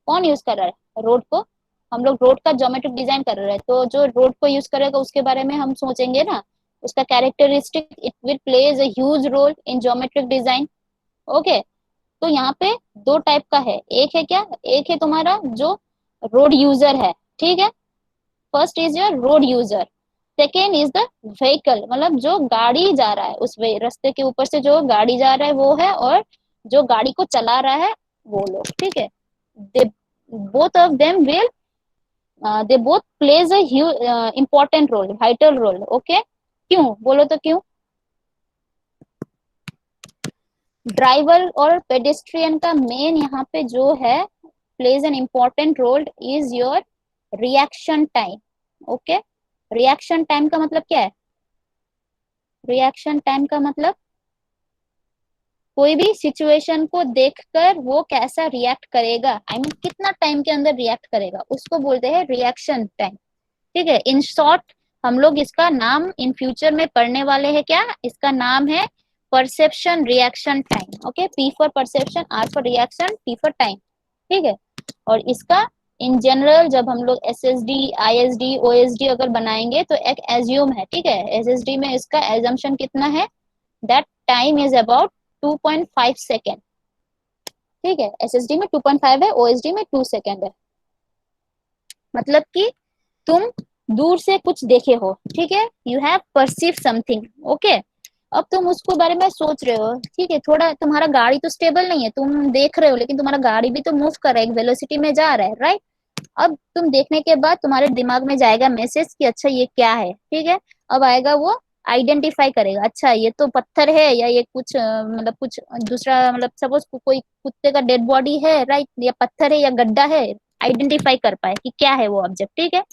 कौन यूज कर रहा है रोड को, हम लोग रोड का ज्योमेट्रिक डिजाइन कर रहे हैं, तो जो रोड को यूज करेगा उसके बारे में हम सोचेंगे ना, उसका characteristic it will plays a huge role in geometric design. Okay, तो यहाँ पे दो टाइप का है, एक है क्या, एक है तुम्हारा जो रोड यूजर है, ठीक है, first is your road user, second is the vehicle, मतलब जो गाड़ी जा रहा है उस रास्ते के ऊपर से जो गाड़ी जा रहा है वो है, और जो गाड़ी को चला रहा है वो लोग, ठीक है। They both of them will they both plays a important role, vital role. Okay, क्यों बोलो तो क्यों? ड्राइवर और पेडेस्ट्रियन का मेन यहाँ पे जो है plays an important role is your reaction time. Okay, reaction time का मतलब क्या है, रिएक्शन टाइम का मतलब कोई भी सिचुएशन को देखकर वो कैसा रिएक्ट करेगा, आई मीन कितना टाइम के अंदर रिएक्ट करेगा, उसको बोलते हैं रिएक्शन टाइम, ठीक है। इन शॉर्ट हम लोग इसका नाम इन फ्यूचर में पढ़ने वाले हैं, क्या इसका नाम है, perception reaction time. Okay, P for perception, R for reaction, T for time, ठीक है। और इसका इन जनरल जब हम लोग एसएसडी, आईएसडी, ओएसडी अगर बनाएंगे तो एक एज्यूम है, ठीक है। एसएसडी में इसका एजम्पशन कितना है, that time is about 2.5 second, ठीक है। एसएसडी में 2.5 है, ओएसडी में 2 सेकेंड है। मतलब कि तुम दूर से कुछ देखे हो, ठीक है, you have perceive something. Okay, अब तुम उसको बारे में सोच रहे हो, ठीक है, थोड़ा तुम्हारा गाड़ी तो स्टेबल नहीं है, तुम देख रहे हो लेकिन तुम्हारा गाड़ी भी तो मूव कर रहा है, एक वेलोसिटी में जा रहा है, राइट। अब तुम देखने के बाद तुम्हारे दिमाग में जाएगा मैसेज कि अच्छा ये क्या है, ठीक है। अब आएगा वो आइडेंटिफाई करेगा, अच्छा ये तो पत्थर है या ये कुछ मतलब कुछ दूसरा, मतलब सपोज कोई कुत्ते का डेड बॉडी है, राइट, या पत्थर है या गड्ढा है, आइडेंटिफाई कर पाए कि क्या है वो ऑब्जेक्ट, ठीक है।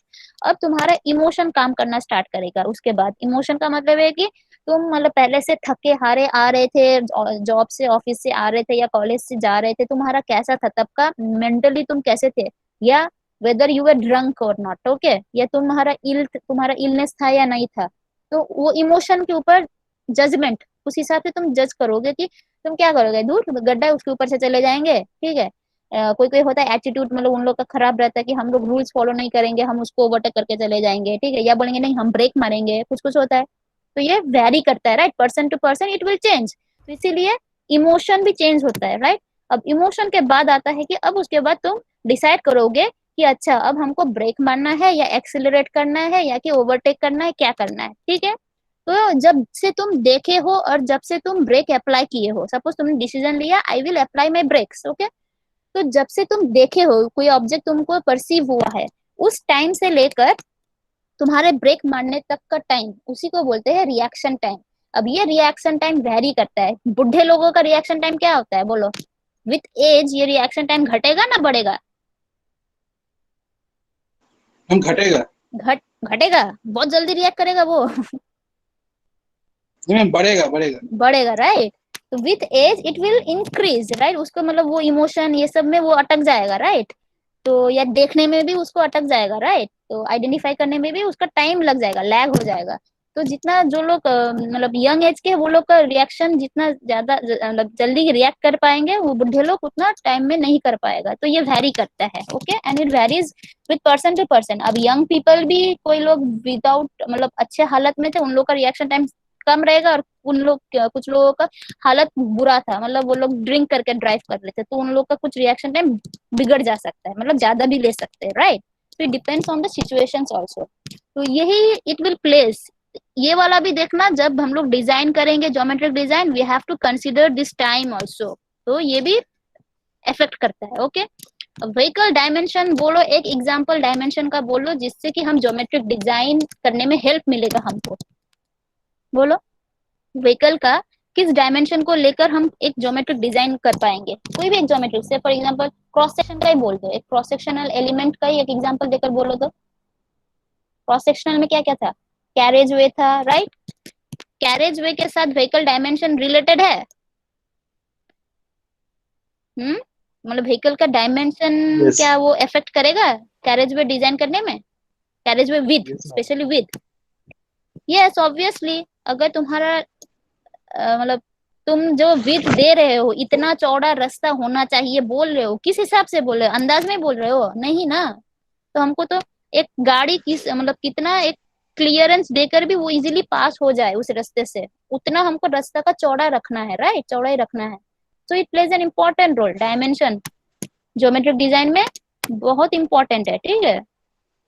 अब तुम्हारा इमोशन काम करना स्टार्ट करेगा। उसके बाद इमोशन का मतलब है कि तुम मतलब पहले से थके हारे आ रहे थे, जॉब से ऑफिस से आ रहे थे या कॉलेज से जा रहे थे, तुम्हारा कैसा था तब का, मेंटली तुम कैसे थे, या वेदर यू वर ड्रंक और नॉट, ओके, या तुम्हारा इलनेस था या नहीं था, तो वो इमोशन के ऊपर जजमेंट, उस हिसाब से तुम जज करोगे कि तुम क्या करोगे, दूर गड्ढा है उसके ऊपर से चले जाएंगे, ठीक है। कोई कोई होता है एटीट्यूड, मतलब उन लोग का खराब रहता है कि हम लोग रूल्स फॉलो नहीं करेंगे, हम उसको ओवरटेक करके चले जाएंगे, ठीक है, या बोलेंगे नहीं हम ब्रेक मारेंगे, कुछ कुछ होता है। तो ये वेरी करता है, right, person to person it will change, तो इसीलिए इमोशन भी चेंज होता है, राइट। अब इमोशन के बाद आता है कि अब उसके बाद तुम डिसाइड करोगे कि अच्छा अब हमको ब्रेक मारना है या एक्सेलरेट करना है या कि ओवरटेक करना है, क्या करना है, ठीक है। तो जब से तुम देखे हो और जब से तुम ब्रेक अप्लाई किए हो, सपोज तुमने डिसीजन लिया I will apply my brakes, okay, तो जब से तुम देखे हो कोई ऑब्जेक्ट तुमको परसीव हुआ है, उस टाइम से लेकर तुम्हारे ब्रेक मारने तक का टाइम, उसी को बोलते हैं रिएक्शन टाइम। अब ये रिएक्शन टाइम वेरी करता है, बुढ़े लोगों का रिएक्शन टाइम क्या होता है बोलो, विथ एज ये रिएक्शन टाइम घटेगा ना बढ़ेगा? हम घटेगा। घटेगा, बहुत जल्दी रिएक्ट करेगा वो बढ़ेगा बढ़ेगा। बढ़ेगा, राइट। तो with age it will increase, right. उसको मतलब वो इमोशन ये सब में वो अटक जाएगा, राइट। तो या देखने में भी उसको अटक जाएगा, राइट। तो आइडेंटिफाई करने में भी उसका टाइम लग जाएगा, लैग हो जाएगा। तो जितना जो लोग मतलब यंग एज के हैं, वो लोग का रिएक्शन जितना ज्यादा मतलब जल्दी रिएक्ट कर पाएंगे, वो बुढ़े लोग उतना टाइम में नहीं कर पाएगा। तो ये वैरी करता है, okay. And it varies with person to person. अब यंग पीपल भी कोई लोग विदाउट मतलब अच्छे हालत में थे, उन लोग का रिएक्शन टाइम कम रहेगा। और उन लोग कुछ लोगों का हालत बुरा था, मतलब वो लोग ड्रिंक करके ड्राइव कर लेते, तो उन लोग का कुछ रिएक्शन टाइम बिगड़ जा सकता है, मतलब ज्यादा भी ले सकते हैं, राइट। तो it depends on the situations also. तो यही इट विल प्लेस। ये वाला भी देखना, जब हम लोग डिजाइन करेंगे geometric design, we have to consider this time also. तो ये भी इफेक्ट करता है, ओके। व्हीकल डायमेंशन बोलो, एक एग्जांपल डायमेंशन का बोलो जिससे कि हम ज्योमेट्रिक डिजाइन करने में हेल्प मिलेगा हमको। बोलो, व्हीकल का किस डायमेंशन को लेकर हम एक ज्योमेट्रिक डिजाइन कर पाएंगे। कोई भी एक ज्योमेट्रिक से, फॉर एग्जांपल क्रॉस सेक्शन का ही बोल दो, एक क्रॉस सेक्शनल एलिमेंट का ही एक एग्जांपल देकर बोलो तो। क्रॉस सेक्शनल में क्या क्या था? कैरेज वे था, राइट। कैरेज वे के साथ व्हीकल डायमेंशन रिलेटेड है। मतलब व्हीकल का डायमेंशन Yes. क्या वो इफेक्ट करेगा कैरेज वे डिजाइन करने में? Carriage way with, Yes, ma'am. Specially with. Yes, obviously. अगर तुम्हारा मतलब तुम जो विड्थ दे रहे हो, इतना चौड़ा रास्ता होना चाहिए बोल रहे हो, किस हिसाब से बोल रहे हो? अंदाज में बोल रहे हो? नहीं ना। तो हमको तो एक गाड़ी किस मतलब कितना एक क्लियरेंस देकर भी वो इजीली पास हो जाए उस रास्ते से, उतना हमको रास्ता का चौड़ा रखना है, राइट। चौड़ा ही रखना है। So it plays an important role. Dimension geometric design में बहुत इंपॉर्टेंट है, ठीक है।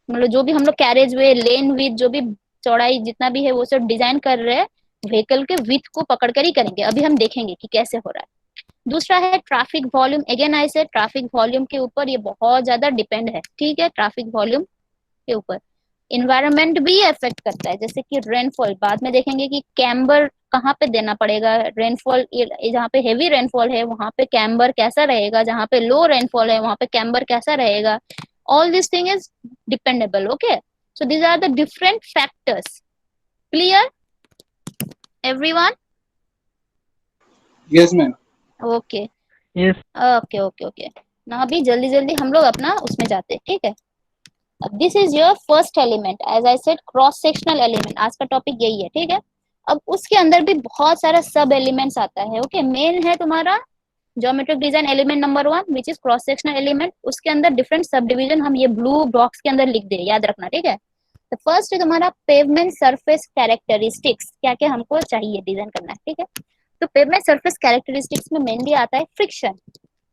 मतलब जो भी हम लोग कैरेज वे, लेन विथ, जो भी चौड़ाई जितना भी है वो सब डिजाइन कर रहे हैं, व्हीकल के विथ को पकड़कर ही करेंगे। अभी हम देखेंगे कि कैसे हो रहा है। दूसरा है ट्रैफिक वॉल्यूम। अगेन आई से ट्रैफिक वॉल्यूम के ऊपर ये बहुत ज्यादा डिपेंड है, ठीक है। ट्रैफिक वॉल्यूम के ऊपर इन्वायरमेंट भी इफेक्ट करता है, जैसे कि रेनफॉल। बाद में देखेंगे कि कैम्बर कहाँ पे देना पड़ेगा। रेनफॉल जहाँ पे हेवी रेनफॉल है वहां पे कैम्बर कैसा रहेगा, जहाँ पे लो रेनफॉल है वहां पे कैम्बर कैसा रहेगा। all this thing is dependable, okay. So these are the different factors. Clear everyone? Yes, ma'am. Okay, Yes. okay. ना अभी जल्दी जल्दी हम लोग अपना उसमें जाते हैं, ठीक है। अब this is your first element, as I said cross sectional element. आज का टॉपिक यही है, ठीक है। अब उसके अंदर भी बहुत सारा सब एलिमेंट्स आता है, ओके। मेन है तुम्हारा geometric design element number 1 which is cross sectional element. उसके अंदर डिफरेंट सब डिवीजन हम ये ब्लू बॉक्स के अंदर लिख दे, याद रखना, ठीक है। तो फर्स्ट है तुम्हारा पेवमेंट सरफेस कैरेक्टरिस्टिक्स, क्या क्या हमको चाहिए डिजाइन करना है, ठीक है। तो पेवमेंट सरफेस कैरेक्टरिस्टिक्स में मेनली आता है फ्रिक्शन,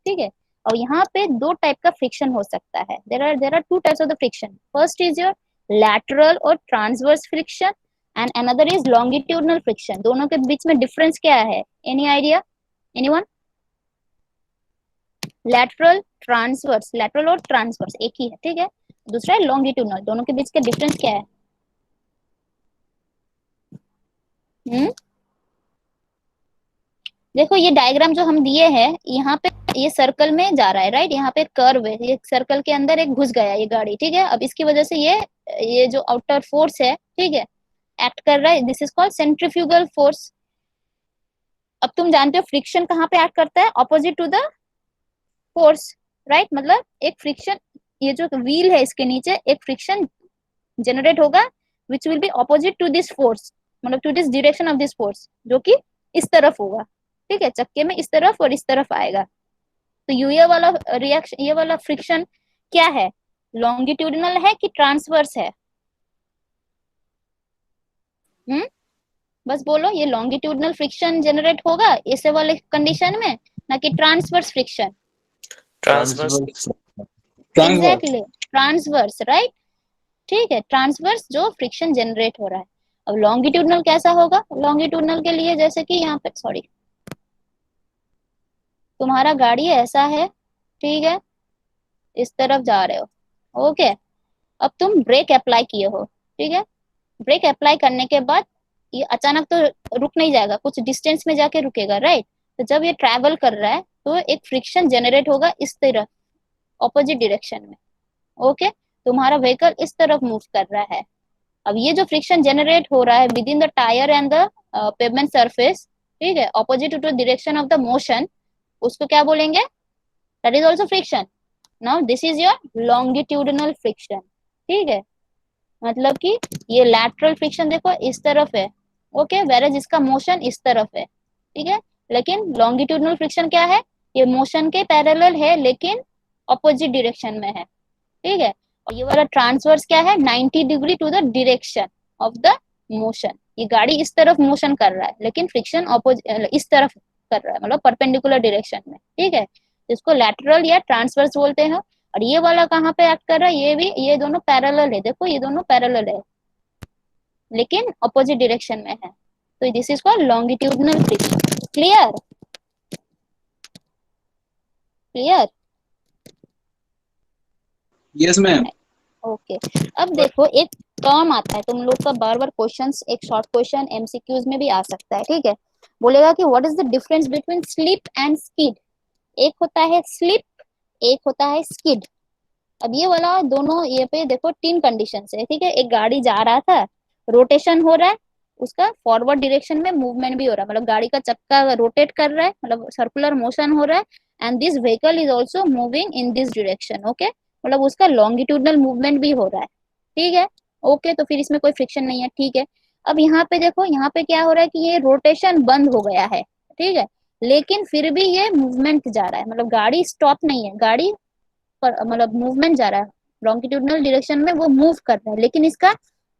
ठीक है। और यहाँ पे दो टाइप का फ्रिक्शन हो सकता है। There are two types of the friction. First is your lateral और transverse friction and another is longitudinal friction. दोनों के बीच में डिफरेंस क्या है? Any idea, anyone? Lateral, transverse, lateral और ट्रांसवर्स एक ही है, ठीक है। दूसरा है लॉन्गिट्यूडनल। दोनों के बीच का डिफरेंस क्या है? देखो ये डायग्राम जो हम दिए हैं, यहाँ पे ये सर्कल में जा रहा है, राइट। यहाँ पे कर्व है, ये सर्कल के अंदर एक घुस गया ये गाड़ी, ठीक है। अब इसकी वजह से ये जो आउटर फोर्स है, ठीक है, एक्ट कर रहा है। This is called centrifugal force. अब तुम जानते हो फ्रिक्शन कहाँ पे एक्ट करता है? Opposite to the force, right. मतलब एक फ्रिक्शन, ये जो व्हील है इसके नीचे एक फ्रिक्शन जनरेट होगा which will be opposite to this force, मतलब to this direction of this force, जो कि इस तरफ होगा, ठीक है। चक्के में इस तरफ और इस तरफ आएगा। तो ये वाला रिएक्शन, ये वाला फ्रिक्शन क्या है? लॉन्गिट्यूडिनल है कि ट्रांसवर्स है? बस बोलो, ये लॉन्गिट्यूडिनल फ्रिक्शन जनरेट होगा ऐसे वाले कंडीशन में, ना कि transverse friction? Transverse. Exactly, transverse, right, ठीक है। ट्रांसवर्स जो फ्रिक्शन जनरेट हो रहा है। अब लॉन्गिट्यूडनल कैसा होगा? लॉन्गिट्यूडनल के लिए जैसे कि यहाँ पे, सॉरी, तुम्हारा गाड़ी ऐसा है, ठीक है, इस तरफ जा रहे हो, ओके। अब तुम ब्रेक अप्लाई किए हो, ठीक है। ब्रेक अप्लाई करने के बाद ये अचानक तो रुक नहीं जाएगा, कुछ डिस्टेंस में जाके रुकेगा, राइट। तो जब ये ट्रैवल कर रहा है तो एक फ्रिक्शन जनरेट होगा इस तरफ, ऑपोजिट डायरेक्शन में, ओके। तुम्हारा व्हीकल इस तरफ मूव कर रहा है। अब ये जो फ्रिक्शन जनरेट हो रहा है with in the tyre and the pavement surface, ठीक है, opposite to direction of the motion, उसको क्या बोलेंगे? That is also friction. Now this is your longitudinal friction. ठीक है, मतलब कि ये लैटरल फ्रिक्शन देखो इस तरफ है, ओके, वेरएज इसका मोशन इस तरफ है. ठीक है, लेकिन लॉन्गिट्यूडिनल फ्रिक्शन क्या है? ये मोशन के पैरेलल है लेकिन ऑपोजिट डायरेक्शन में है. ठीक है, और ये वाला ट्रांसवर्स क्या है? 90 degree to the direction of the motion. ये गाड़ी इस तरफ मोशन कर रहा है लेकिन फ्रिक्शन ऑपोजिट इस तरफ कर रहा है, मतलब परपेंडिकुलर डायरेक्शन में. ठीक है, इसको लैटरल या ट्रांसवर्स बोलते हैं. और ये वाला कहाँ पे एक्ट कर रहा है? ये भी, ये दोनों पैरेलल है, देखो ये दोनों पैरेलल है लेकिन ऑपोजिट डायरेक्शन में है. तो this is called longitudinal friction. Clear? Clear? Yes ma'am. Okay. अब देखो एक टर्म आता है, तुम लोग का बार बार क्वेश्चंस, एक शॉर्ट क्वेश्चन एमसीक्यूज में भी आ सकता है. ठीक है, बोलेगा कि what is the difference between slip and skid. एक होता है स्लिप, एक होता है स्किड. अब ये वाला दोनों, ये पे देखो तीन कंडीशन है. ठीक है, एक गाड़ी जा रहा था, रोटेशन हो रहा है, उसका फॉरवर्ड डायरेक्शन में मूवमेंट भी हो रहा है, मतलब गाड़ी का चक्का रोटेट कर रहा है, मतलब सर्कुलर मोशन हो रहा है. And this vehicle is also moving in this direction. Okay, मतलब उसका लॉन्गिट्यूडनल मूवमेंट भी हो रहा है. ठीक है, ओके, तो फिर इसमें कोई फ्रिक्शन नहीं है. ठीक है, अब यहाँ पे देखो, यहाँ पे क्या हो रहा है कि ये रोटेशन बंद हो गया है. ठीक है, लेकिन फिर भी ये मूवमेंट जा रहा है, मतलब गाड़ी स्टॉप नहीं है, गाड़ी पर मतलब मूवमेंट जा रहा है लॉन्गिट्यूडनल डायरेक्शन में, वो मूव कर रहा है लेकिन इसका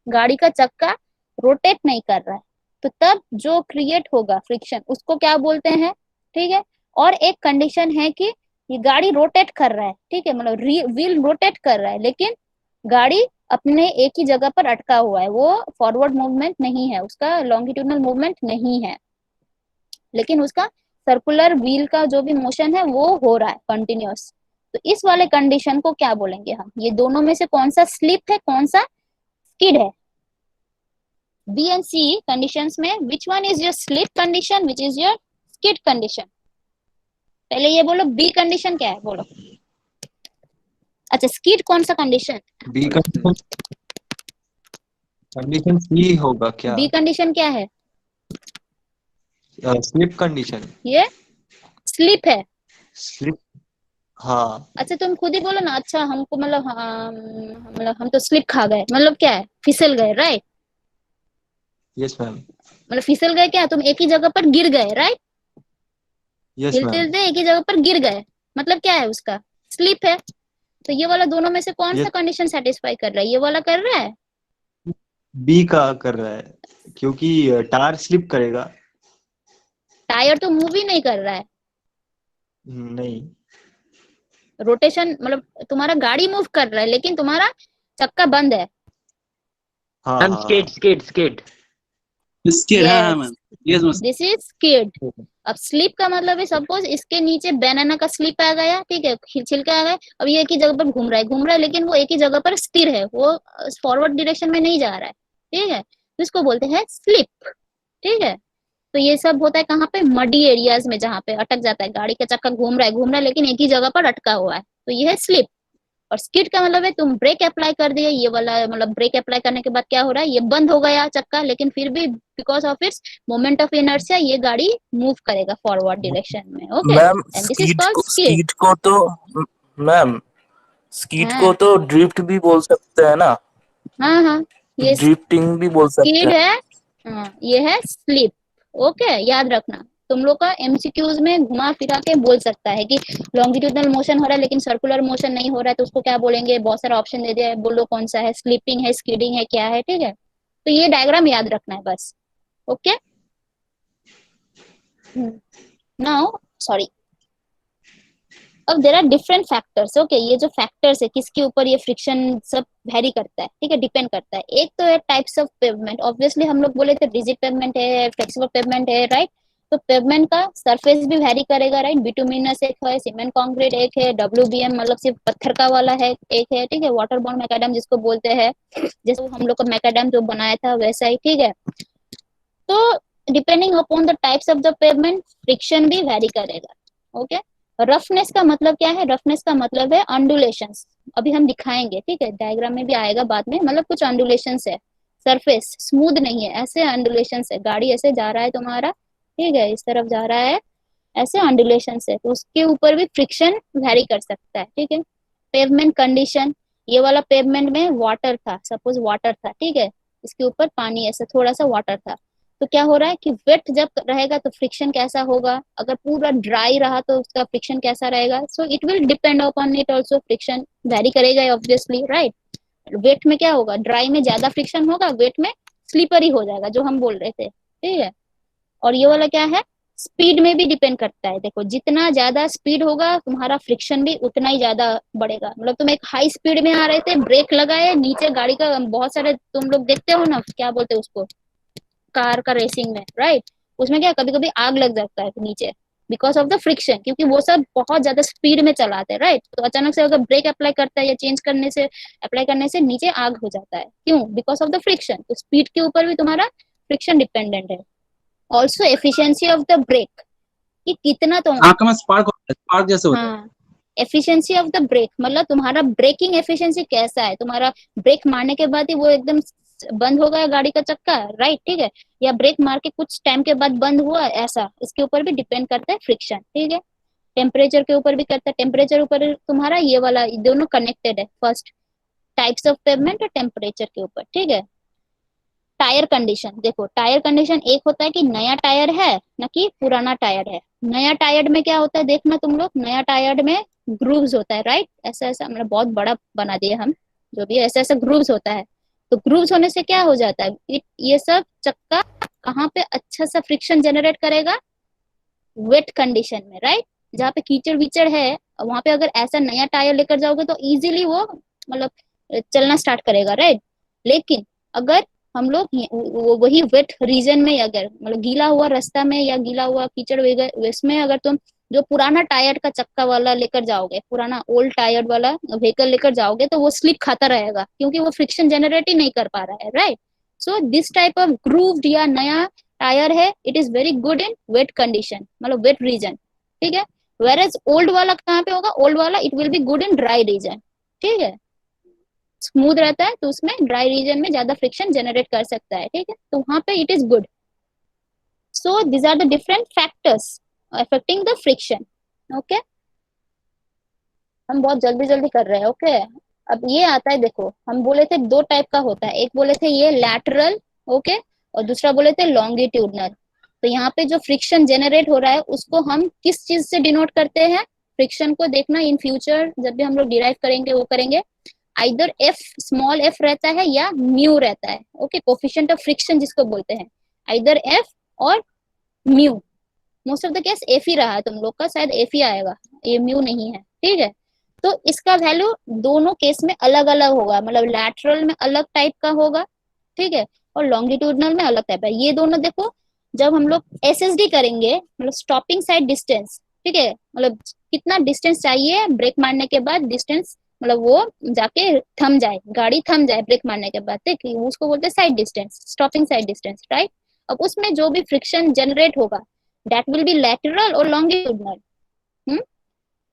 गाड़ी का चक्का रोटेट नहीं कर रहा है. तो तब जो क्रिएट होगा फ्रिक्शन, उसको क्या बोलते हैं? ठीक है, और एक कंडीशन है कि ये गाड़ी रोटेट कर रहा है. ठीक है, मतलब व्हील रोटेट कर रहा है लेकिन गाड़ी अपने एक ही जगह पर अटका हुआ है, वो फॉरवर्ड मूवमेंट नहीं है, उसका लॉन्गिट्यूडनल मूवमेंट नहीं है, लेकिन उसका सर्कुलर व्हील का जो भी मोशन है वो हो रहा है कंटिन्यूअस. तो इस वाले कंडीशन को क्या बोलेंगे हम? ये दोनों में से कौन सा स्लिप है, कौन सा स्किड है? बी एंड सी कंडीशंस में विच one is your slip condition, which is your skid condition? पहले ये बोलो, बी कंडीशन क्या है बोलो. अच्छा, स्किड कौन सा कंडीशन? बी कंडीशन, कंडीशन सी होगा क्या? बी कंडीशन क्या है? Slip condition. ये स्लिप है. स्लिप, हाँ. अच्छा, तुम खुद ही बोलो ना. अच्छा, हमको मतलब मतलब हम तो स्लिप खा गए, मतलब क्या है? फिसल गए, राइट? Yes ma'am. मतलब फिसल गए क्या? तुम एक ही जगह पर गिर गए, राइट? यस हिलते मैम. हिलते एक ही जगह पर गिर गए, मतलब क्या है? उसका स्लिप है. तो ये वाला दोनों में से कौन सा Yes. कंडीशन सेटिस्फाई कर रहा है? ये वाला कर रहा है. बी का कर रहा है क्योंकि टायर स्लिप करेगा. टायर तो मूव ही नहीं कर रहा है, नहीं. रोटेशन, मतलब तुम्हारा गाड़ी मूव कर रहा है लेकिन तुम्हारा चक्का बंद है. हाँ मैम हाँ. स्किड. स्किड. हाँ हाँ ma'am. Yes ma'am. This is skid. अब स्लिप का मतलब है, सपोज इसके नीचे बनाना का स्लिप आ गया, ठीक है, छिलका आ गया, अब ये एक ही जगह पर घूम रहा है लेकिन वो एक ही जगह पर स्थिर है, वो फॉरवर्ड डायरेक्शन में नहीं जा रहा है. ठीक है, तो इसको बोलते हैं स्लिप. ठीक है, तो ये सब होता है कहाँ पे? मडी एरियाज में, जहाँ पे अटक जाता है, गाड़ी का चक्का घूम रहा है लेकिन एक ही जगह पर अटका हुआ है, तो ये है स्लिप. और स्किड का मतलब है तुम ब्रेक अप्लाई कर दिए, ये वाला मतलब ब्रेक अप्लाई करने के बाद क्या हो रहा है? ये बंद हो गया चक्का, लेकिन फिर भी because of its moment of inertia ये गाड़ी मूव करेगा फॉरवर्ड डायरेक्शन में. Okay, ma'am and this is called skid. Skid को तो मैम स्कीट हाँ को तो ड्रिफ्ट भी बोल सकते हैं ना, हाँ हाँ, ये ड्रिफ्टिंग भी बोल सकते स्किड हैं. है. हाँ, ये है स्लिप. ओके, याद रखना. तुम लोग का एमसीक्यूज में घुमा फिरा के बोल सकता है कि लॉन्गिट्यूडनल मोशन हो रहा है लेकिन सर्कुलर मोशन नहीं हो रहा है, तो उसको क्या बोलेंगे? बहुत सारा ऑप्शन दे दिया है, बोलो कौन सा है, स्लिपिंग है, स्किडिंग है, क्या है. ठीक है, तो ये डायग्राम याद रखना है बस. ओके, नाउ सॉरी, अब there are different factors. Okay, ये जो फैक्टर्स है किसके ऊपर ये फ्रिक्शन सब वेरी करता है, ठीक है, डिपेंड करता है. एक तो है टाइप्स ऑफ पेवमेंट. ऑब्वियसली हम लोग बोले थे रिजिड पेवमेंट है, फ्लेक्सिबल पेवमेंट है, राइट? तो पेवमेंट का सरफेस भी वेरी करेगा, राइट? बिटुमिनस एक है, सीमेंट कंक्रीट एक है, डब्ल्यूबीएम मतलब सिर्फ पत्थर का वाला है एक है, ठीक है, वाटर बॉन्ड मैकाडम जिसको बोलते हैं, जैसे हम लोग का मैकाडम जो बनाया था वैसा ही. ठीक है, तो depending upon the types of the pavement friction भी वेरी करेगा. ओके, रफनेस का मतलब क्या है? रफनेस का मतलब है अंडुलेशंस. अभी हम दिखाएंगे, ठीक है, डायग्राम में भी आएगा बाद में, मतलब कुछ अंडुलेशंस है. सरफेस स्मूथ नहीं है, ऐसे अंडुलेशन है, गाड़ी ऐसे जा रहा है तुम्हारा, ठीक है, इस तरफ जा रहा है, ऐसे अंडुलेशन है, तो उसके ऊपर भी फ्रिक्शन वेरी कर सकता है, ठीक है। पेवमेंट कंडीशन, ये वाला पेवमेंट में वाटर था, सपोज वाटर था, ठीक है, इसके ऊपर पानी ऐसे थोड़ा सा वाटर था, तो क्या हो रहा है कि वेट जब रहेगा तो फ्रिक्शन कैसा होगा, अगर पूरा ड्राई रहा तो उसका फ्रिक्शन कैसा रहेगा, so it will depend upon it also, friction very करेगा ऑब्वियसली, राइट। वेट में क्या होगा, ड्राई में ज्यादा फ्रिक्शन होगा, वेट में स्लीपरी हो जाएगा, जो हम बोल रहे थे, ठीक है। और ये वाला क्या है, स्पीड में भी डिपेंड करता है, देखो जितना ज्यादा स्पीड होगा तुम्हारा फ्रिक्शन भी उतना ही ज्यादा बढ़ेगा, मतलब तुम एक हाई स्पीड में आ रहे थे, ब्रेक लगाए, नीचे गाड़ी का बहुत सारे तुम लोग देखते हो ना, क्या बोलते हैं उसको, कार का रेसिंग में, राइट, उसमें क्या कभी कभी आग लग जाता है नीचे, बिकॉज ऑफ द फ्रिक्शन, क्योंकि वो सब बहुत ज्यादा स्पीड में चलाते हैं, राइट, तो अचानक से अगर ब्रेक अप्लाई करता है या चेंज करने से, अप्लाई करने से नीचे आग हो जाता है, क्यों, बिकॉज ऑफ द फ्रिक्शन, तो स्पीड के ऊपर भी तुम्हारा फ्रिक्शन डिपेंडेंट है। Also efficiency of the brake, कि कितना तुम, आंख में स्पार्क जैसे होता है। हाँ, एफिशिएंसी ऑफ द ब्रेक मतलब तुम्हारा ब्रेकिंग एफिशिएंसी कैसा है, तुम्हारा ब्रेक मारने के बाद ही वो एकदम बंद हो गया गाड़ी का चक्का, राइट, ठीक है, या ब्रेक मार के कुछ टाइम के बाद बंद हुआ, ऐसा, इसके ऊपर भी डिपेंड करता है फ्रिक्शन, ठीक है। टेम्परेचर के ऊपर भी करता है, टेम्परेचर ऊपर तुम्हारा ये वाला दोनों कनेक्टेड है, फर्स्ट टाइप्स ऑफ पेवमेंट और टेम्परेचर के ऊपर, ठीक है। टायर कंडीशन, देखो टायर कंडीशन एक होता है कि नया टायर है ना कि पुराना टायर है, नया टायर में क्या होता है देखना तुम लोग, नया टायर में ग्रूव्स होता है, राइट, ऐसा ऐसा, मतलब बहुत बड़ा बना दिया हम, जो भी ऐसा ऐसा ग्रूव्स होता है, तो ग्रूव्स होने से क्या हो जाता है, ये सब चक्का कहाँ पे अच्छा सा फ्रिक्शन जनरेट करेगा, वेट कंडीशन में, राइट, जहाँ पे कीचड़ विचड़ है वहां पे अगर ऐसा नया टायर लेकर जाओगे तो इजीली वो मतलब चलना स्टार्ट करेगा, राइट। लेकिन अगर हम लोग वही वेट रीजन में, अगर मतलब गीला हुआ रास्ता में या गीला हुआ कीचड़ इसमें अगर तुम जो पुराना टायर का चक्का वाला लेकर जाओगे, पुराना ओल्ड टायर वाला व्हीकल लेकर जाओगे, तो वो स्लिप खाता रहेगा, क्योंकि वो फ्रिक्शन जनरेट ही नहीं कर पा रहा है, right. So this type of grooved या नया टायर है, it is very good in wait condition, मतलब वेट रीजन, ठीक है। वेरएज ओल्ड वाला कहाँ पे होगा, ओल्ड वाला it will be good in dry region, ठीक है, स्मूथ रहता है तो उसमें ड्राई रीजन में ज्यादा फ्रिक्शन जनरेट कर सकता है, ठीक है, तो वहां पे it is good. So this are the different factors affecting the friction, okay. हम बहुत जल्दी जल्दी कर रहे हैं, ओके। अब ये आता है, देखो हम बोले थे दो टाइप का होता है, एक बोले थे ये लैटरल, ओके, और दूसरा बोले थे लॉन्गिट्यूडनल। तो यहाँ पे जो फ्रिक्शन जनरेट हो रहा है उसको हम किस चीज से डिनोट करते हैं, फ्रिक्शन को देखना इन फ्यूचर जब भी हम लोग डिराइव करेंगे वो करेंगे, आइदर एफ स्मॉल एफ रहता है या म्यू रहता है, ओके, कोफिशिएंट ऑफ फ्रिक्शन जिसको बोलते हैं, आइदर एफ और mu, most of the case f ही रहा है तुम लोग का, शायद एफ ही आएगा, ये म्यू नहीं है, ठीक है। तो इसका वैल्यू दोनों केस में अलग अलग होगा, मतलब लैटरल में अलग टाइप का होगा, ठीक है, और लॉन्गिट्यूडनल में अलग टाइप है। ये दोनों देखो जब हम लोग एसएसडी करेंगे, मतलब स्टॉपिंग साइड डिस्टेंस, ठीक है, मतलब कितना डिस्टेंस चाहिए ब्रेक मारने के बाद, डिस्टेंस मतलब वो जाके थम जाए, गाड़ी थम जाए ब्रेक मारने के बाद, ठीक है, उसको बोलते हैं side distance, stopping side distance, right. अब उसमें जो भी फ्रिक्शन जनरेट होगा दैट विल बी लैटरल और लॉन्गिट्यूडनल।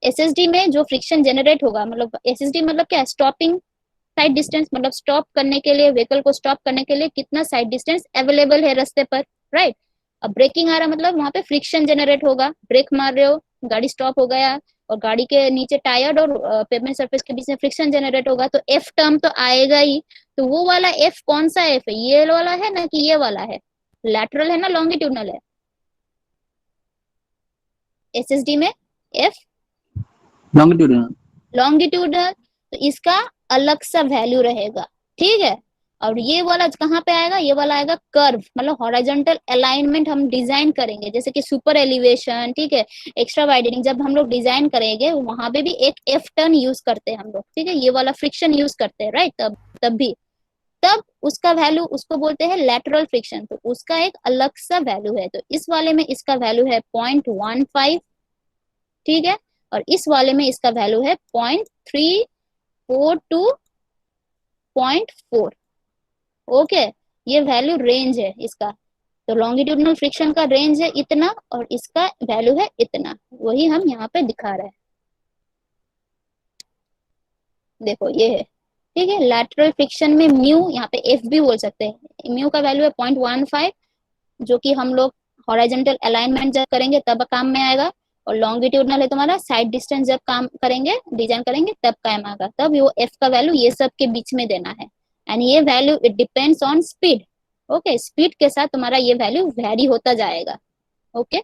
एसएसडी में जो फ्रिक्शन जनरेट होगा, मतलब एसएसडी मतलब क्या है, स्टॉपिंग साइड डिस्टेंस, मतलब स्टॉप करने के लिए, व्हीकल को स्टॉप करने के लिए कितना साइड डिस्टेंस अवेलेबल है रास्ते पर, राइट। अब ब्रेकिंग आ रहा मतलब वहां पे फ्रिक्शन जनरेट होगा, ब्रेक मार रहे हो, गाड़ी स्टॉप हो गया और गाड़ी के नीचे टायर और पेवमेंट सरफेस के बीच में फ्रिक्शन जनरेट होगा, तो एफ टर्म तो आएगा ही। तो वो वाला एफ कौन सा एफ है, ये वाला है ना कि ये वाला है, लैटरल है ना लॉन्गिट्यूडनल है, एसएसडी में एफ लॉन्गिट्यूडनल। लॉन्गिट्यूडनल, तो इसका अलग सा वैल्यू रहेगा, ठीक है। और ये वाला कहाँ पे आएगा, ये वाला आएगा कर्व, मतलब हॉरिजॉन्टल अलाइनमेंट हम डिजाइन करेंगे, जैसे कि सुपर एलिवेशन, ठीक है, एक्स्ट्रा वाइडनिंग जब हम लोग डिजाइन करेंगे वहां पे भी एक एफ टर्न यूज करते हैं हम लोग, ठीक है, ये वाला फ्रिक्शन यूज करते हैं, राइट। तब भी तब उसका वैल्यू उसको बोलते हैं लैटरल फ्रिक्शन, तो उसका एक अलग सा वैल्यू है। तो इस वाले में इसका वैल्यू है 0.15, ठीक है, और इस वाले में इसका वैल्यू है 0.34 to 0.4, ओके। ये वैल्यू रेंज है इसका, तो लॉन्गिट्यूडनल फ्रिक्शन का रेंज है इतना और इसका वैल्यू है इतना, वही हम यहाँ पे दिखा रहे हैं, देखो ये है, ठीक है। लैटरल फ्रिक्शन में म्यू, यहाँ पे एफ भी बोल सकते हैं, म्यू का वैल्यू है 0.15, जो कि हम लोग हॉरिजॉन्टल अलाइनमेंट जब करेंगे तब काम में आएगा, और लॉन्गिट्यूडनल है तुम्हारा साइड डिस्टेंस जब काम करेंगे डिजाइन करेंगे तब काम आएगा, तब वो एफ का वैल्यू ये सब के बीच में देना है। एंड ये value it depends on speed. Okay, speed के साथ तुम्हारा ये वैल्यू वेरी होता जाएगा। ओके,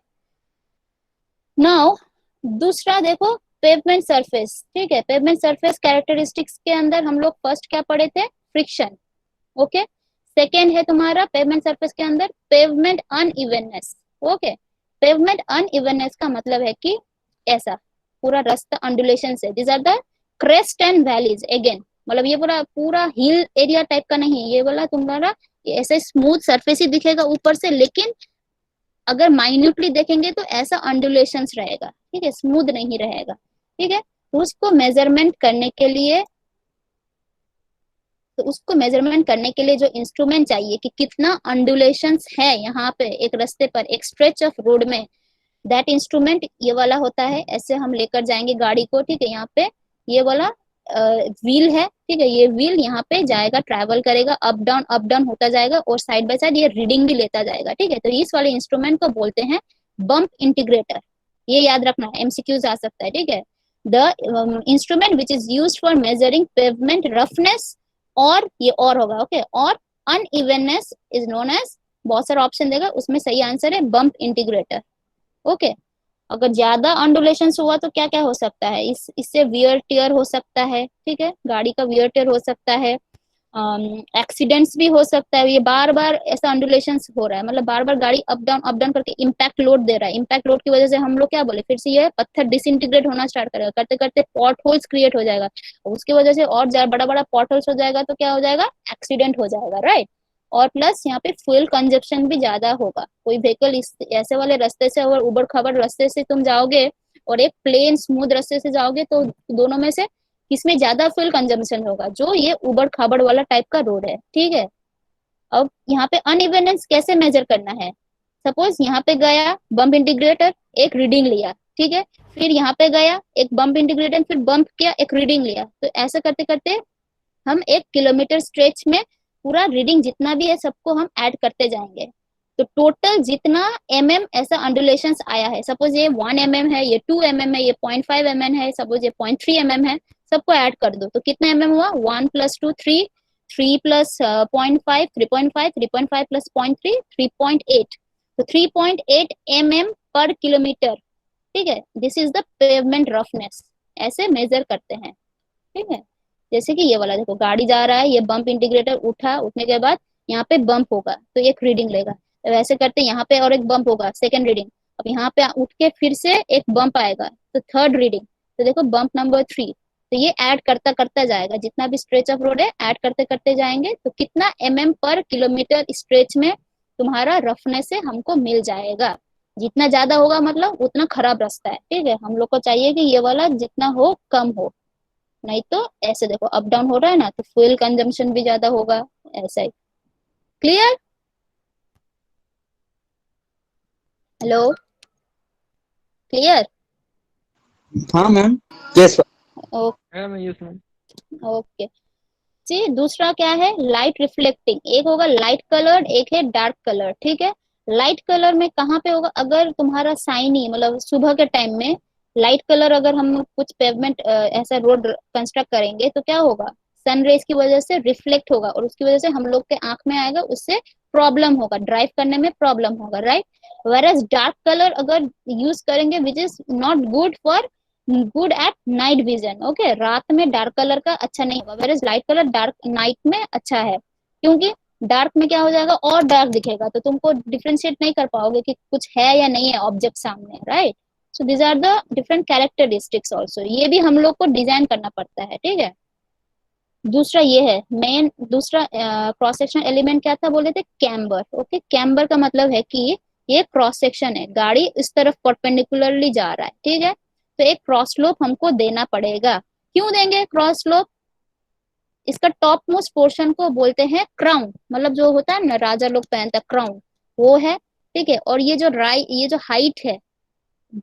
नाउ दूसरा देखो पेवमेंट सरफेस। ठीक है, पेवमेंट सरफेस कैरेक्टरिस्टिक्स के अंदर हम लोग फर्स्ट क्या पढ़े थे, फ्रिक्शन। ओके, सेकेंड है तुम्हारा पेवमेंट सरफेस के अंदर pavement unevenness. Okay, pavement unevenness का मतलब है कि ऐसा पूरा रास्ता अंडुलेशन से, this are the crest and valleys again, मतलब ये पूरा पूरा हिल एरिया टाइप का नहीं, ये वाला तुम्हारा ऐसे स्मूथ सरफेस ही दिखेगा ऊपर से, लेकिन अगर माइन्यूटली देखेंगे तो ऐसा अंडुलेशंस रहेगा। ठीक है, स्मूथ नहीं रहेगा। ठीक है, तो उसको मेजरमेंट करने के लिए जो इंस्ट्रूमेंट चाहिए कि कितना अंडुलेशंस है यहाँ पे एक रास्ते पर, एक स्ट्रेच ऑफ रोड में, दैट इंस्ट्रूमेंट ये वाला होता है। ऐसे हम लेकर जाएंगे गाड़ी को। ठीक है, यहाँ पे ये वाला व्हील है। ठीक है, ये व्हील यहाँ पे जाएगा, ट्रैवल करेगा, अप डाउन होता जाएगा, और साइड बाय साइड ये रीडिंग भी लेता जाएगा। ठीक है, तो इस वाले इंस्ट्रूमेंट को बोलते हैं बम्प इंटीग्रेटर। ये याद रखना है, एमसीक्यूज आ सकता है। ठीक है, the instrument which is used for measuring pavement roughness, और ये और होगा। ओके, और अनइवननेस इज नोन एज, बहुत सारा ऑप्शन देगा, उसमें सही आंसर है बम्प इंटीग्रेटर। ओके, अगर ज्यादा अंडुलेशन हुआ तो क्या क्या हो सकता है, इससे वियर टियर हो सकता है। ठीक है, गाड़ी का वियर टियर हो सकता है, एक्सीडेंट्स भी हो सकता है। ये बार बार ऐसा अंडुलेशन हो रहा है, मतलब बार बार गाड़ी अप डाउन करके इम्पैक्ट लोड दे रहा है। इम्पैक्ट लोड की वजह से हम लोग क्या बोले, फिर से ये पत्थर डिसइंटीग्रेट होना स्टार्ट करेगा, करते करते पॉट होल्स क्रिएट हो जाएगा, उसकी वजह से और बड़ा बड़ा पॉट होल्स हो जाएगा, तो क्या हो जाएगा, एक्सीडेंट हो जाएगा। राइट, और प्लस यहाँ पे फ्यूल कंजप्शन भी ज्यादा होगा। कोई व्हीकल इस ऐसे वाले रास्ते से और उबड़ खाबड़ रास्ते से तुम जाओगे और एक प्लेन स्मूथ रास्ते से जाओगे, तो दोनों में से किसमें ज्यादा फ्यूल कंजम्पशन होगा, जो ये उबड़ खाबड़ वाला टाइप का रोड है। ठीक है, अब यहाँ पे अनइवननेस कैसे मेजर करना है, सपोज यहाँ पे गया बम्प इंटीग्रेटर, एक रीडिंग लिया। ठीक है, फिर यहाँ पे गया एक बम्प इंटीग्रेटर, फिर बम्प किया, एक रीडिंग लिया, तो ऐसा करते करते हम 1 किलोमीटर स्ट्रेच में पूरा रीडिंग जितना भी है सबको हम ऐड करते जाएंगे। तो टोटल जितना ऐसा अंडुलेशंस आया है, सपोज ये 1 है, ये 2 है, ये 0.5 है, सपोज ये 0.3 है, सबको ऐड कर दो तो कितना हुआ, 1 + 2 3, 3 + 0.5 3.5, 3.5 + 0.3 3.8, तो 3.8 पर किलोमीटर। ठीक है, this is the pavement roughness, ऐसे मेजर करते हैं। ठीक है, जैसे कि ये वाला देखो, गाड़ी जा रहा है, ये बम्प इंटीग्रेटर उठने के बाद यहाँ पे बम्प होगा तो एक रीडिंग लेगा, तो वैसे करते यहाँ पे और एक बम्प होगा, सेकंड रीडिंग, अब यहाँ पे उठ के फिर से एक बम्प आएगा तो थर्ड रीडिंग, तो देखो बम्प नंबर 3, तो ये ऐड करता करता जाएगा, जितना भी स्ट्रेच ऑफ रोड है ऐड करते करते जाएंगे, तो कितना पर किलोमीटर स्ट्रेच में तुम्हारा रफनेस से हमको मिल जाएगा। जितना ज्यादा होगा मतलब उतना खराब रास्ता है। ठीक है, हम लोग को चाहिए कि ये वाला जितना हो कम हो, नहीं तो ऐसे देखो अप डाउन हो रहा है ना, तो फ्यूल कंजम्पशन भी ज्यादा होगा, ऐसा ही। क्लियर? Hello, clear? हाँ मैम। Yes, ओके, जी दूसरा क्या है, लाइट रिफ्लेक्टिंग। एक होगा लाइट कलर्ड, एक है डार्क कलर। ठीक है, लाइट कलर में कहाँ पे होगा, अगर तुम्हारा साइनी मतलब सुबह के टाइम में लाइट कलर, अगर हम कुछ पेवमेंट ऐसा रोड कंस्ट्रक्ट करेंगे तो क्या होगा, सन रेज की वजह से रिफ्लेक्ट होगा और उसकी वजह से हम लोग के आंख में आएगा, उससे प्रॉब्लम होगा, ड्राइव करने में प्रॉब्लम होगा। राइट, वेरएज डार्क कलर अगर यूज करेंगे which is not good at night vision. Okay, रात में डार्क कलर का अच्छा नहीं होगा, whereas light colour dark night में अच्छा है, क्योंकि डार्क में क्या हो जाएगा, और डार्क दिखेगा, तो तुमको डिफरेंशिएट नहीं कर पाओगे कि कुछ है या नहीं है ऑब्जेक्ट सामने। Right, so this are the different characteristics also, ये भी हम लोग को डिजाइन करना पड़ता है। ठीक है, दूसरा ये है मेन, दूसरा क्रॉस सेक्शन एलिमेंट क्या था, बोले थे कैम्बर। ओके, कैम्बर का मतलब है कि ये क्रॉस सेक्शन है, गाड़ी इस तरफ परपेंडिकुलरली जा रहा है। ठीक है, तो एक क्रॉस स्लोप हमको देना पड़ेगा। क्यों देंगे क्रॉस स्लोप, इसका टॉप मोस्ट पोर्शन को बोलते हैं क्राउन, मतलब जो होता है ना राजा लोग पहनता है क्राउन, वो है। ठीक है, और ये जो हाइट है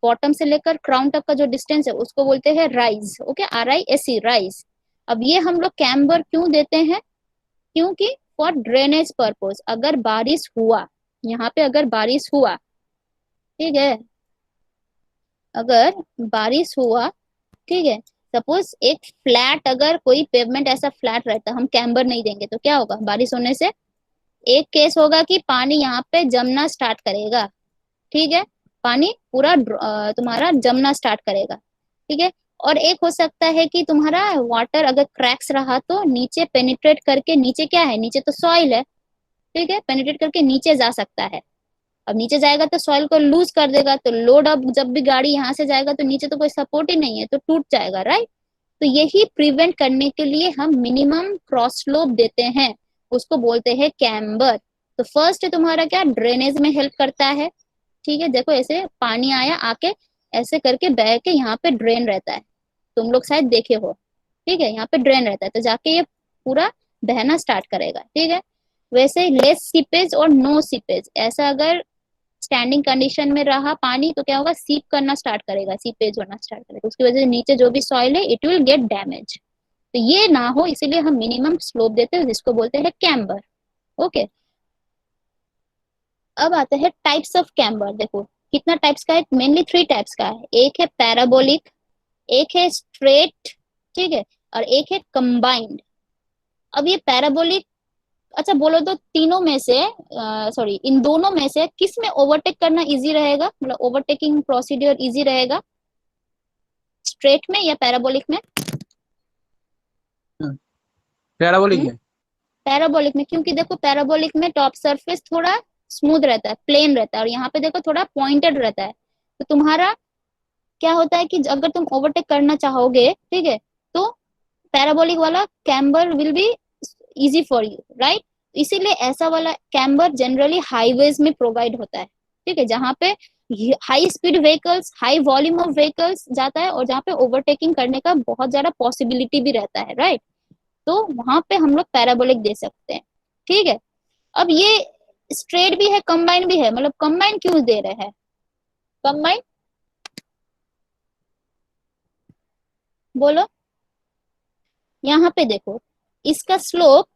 बॉटम से लेकर क्राउन तक का जो डिस्टेंस है उसको बोलते हैं राइज। ओके, RISE राइज, अब ये हम लोग कैम्बर क्यों देते हैं? क्योंकि फॉर ड्रेनेज पर्पस, अगर बारिश हुआ, यहाँ पे अगर बारिश हुआ, ठीक है, अगर बारिश हुआ, ठीक है, सपोज एक फ्लैट, अगर कोई पेवमेंट ऐसा फ्लैट रहता, हम कैम्बर नहीं देंगे तो क्या होगा? बारिश होने से एक केस होगा कि पानी यहाँ पे जमना स्टार्ट करेगा, ठीक है, पानी पूरा तुम्हारा जमना स्टार्ट करेगा, ठीक है। और एक हो सकता है कि तुम्हारा वाटर अगर क्रैक्स रहा तो नीचे पेनिट्रेट करके, नीचे क्या है, नीचे तो सॉइल है, ठीक है, पेनिट्रेट करके नीचे जा सकता है। अब नीचे जाएगा तो सॉइल को लूज कर देगा, तो लोड, अब जब भी गाड़ी यहाँ से जाएगा तो नीचे तो कोई सपोर्ट ही नहीं है, तो टूट जाएगा, राइट। तो यही प्रिवेंट करने के लिए हम मिनिमम क्रॉस स्लोप देते हैं, उसको बोलते हैं कैम्बर। तो फर्स्ट तुम्हारा क्या, ड्रेनेज में हेल्प करता है, ठीक है। देखो ऐसे पानी आया, आके ऐसे करके बह के यहाँ पे ड्रेन रहता है, तुम लोग शायद देखे हो, ठीक है, यहाँ पे ड्रेन रहता है, तो जाके ये पूरा बहना स्टार्ट करेगा, ठीक है। वैसे लेस सीपेज और नो सीपेज, ऐसा अगर स्टैंडिंग कंडीशन में रहा पानी तो क्या होगा, सीप करना स्टार्ट करेगा, सीपेज होना स्टार्ट करेगा, उसकी वजह से नीचे जो भी सॉइल है इट विल गेट डैमेज। तो ये ना हो इसीलिए हम मिनिमम स्लोप देते हैं, जिसको बोलते हैं कैम्बर। ओके, अब आते हैं टाइप्स ऑफ कैम्बर। देखो कितना टाइप्स का है, मेनली 3 टाइप्स का है। एक है पैराबोलिक, एक है स्ट्रेट, ठीक है, और एक है कंबाइंड। अब ये पैराबोलिक, अच्छा बोलो तो तीनों में से, सॉरी, इन दोनों में से किस में ओवरटेक करना इजी रहेगा, मतलब ओवरटेकिंग प्रोसीड्योर इजी रहेगा, स्ट्रेट में या पैराबोलिक में? पैराबोलिक में। पैराबोलिक में, क्योंकि देखो पैराबोलिक में टॉप सरफेस थोड़ा स्मूथ रहता है, प्लेन रहता है, और यहाँ पे देखो थोड़ा पॉइंटेड रहता है। तो तुम्हारा क्या होता है कि अगर तुम ओवरटेक करना चाहोगे, ठीक है, तो पैराबोलिक वाला camber will be easy for you, right. इसीलिए ऐसा वाला कैम्बर जनरली हाईवेज में प्रोवाइड होता है, ठीक है, जहाँ पे high speed vehicles, high volume of vehicles जाता है, और जहाँ पे ओवरटेकिंग करने का बहुत ज्यादा पॉसिबिलिटी भी रहता है, राइट। तो वहां पे हम लोग पैराबोलिक दे सकते हैं, ठीक है। अब ये स्ट्रेट भी है, कंबाइन भी है, मतलब कंबाइन क्यों दे रहे हैं, कंबाइन बोलो। यहाँ पे देखो इसका स्लोप,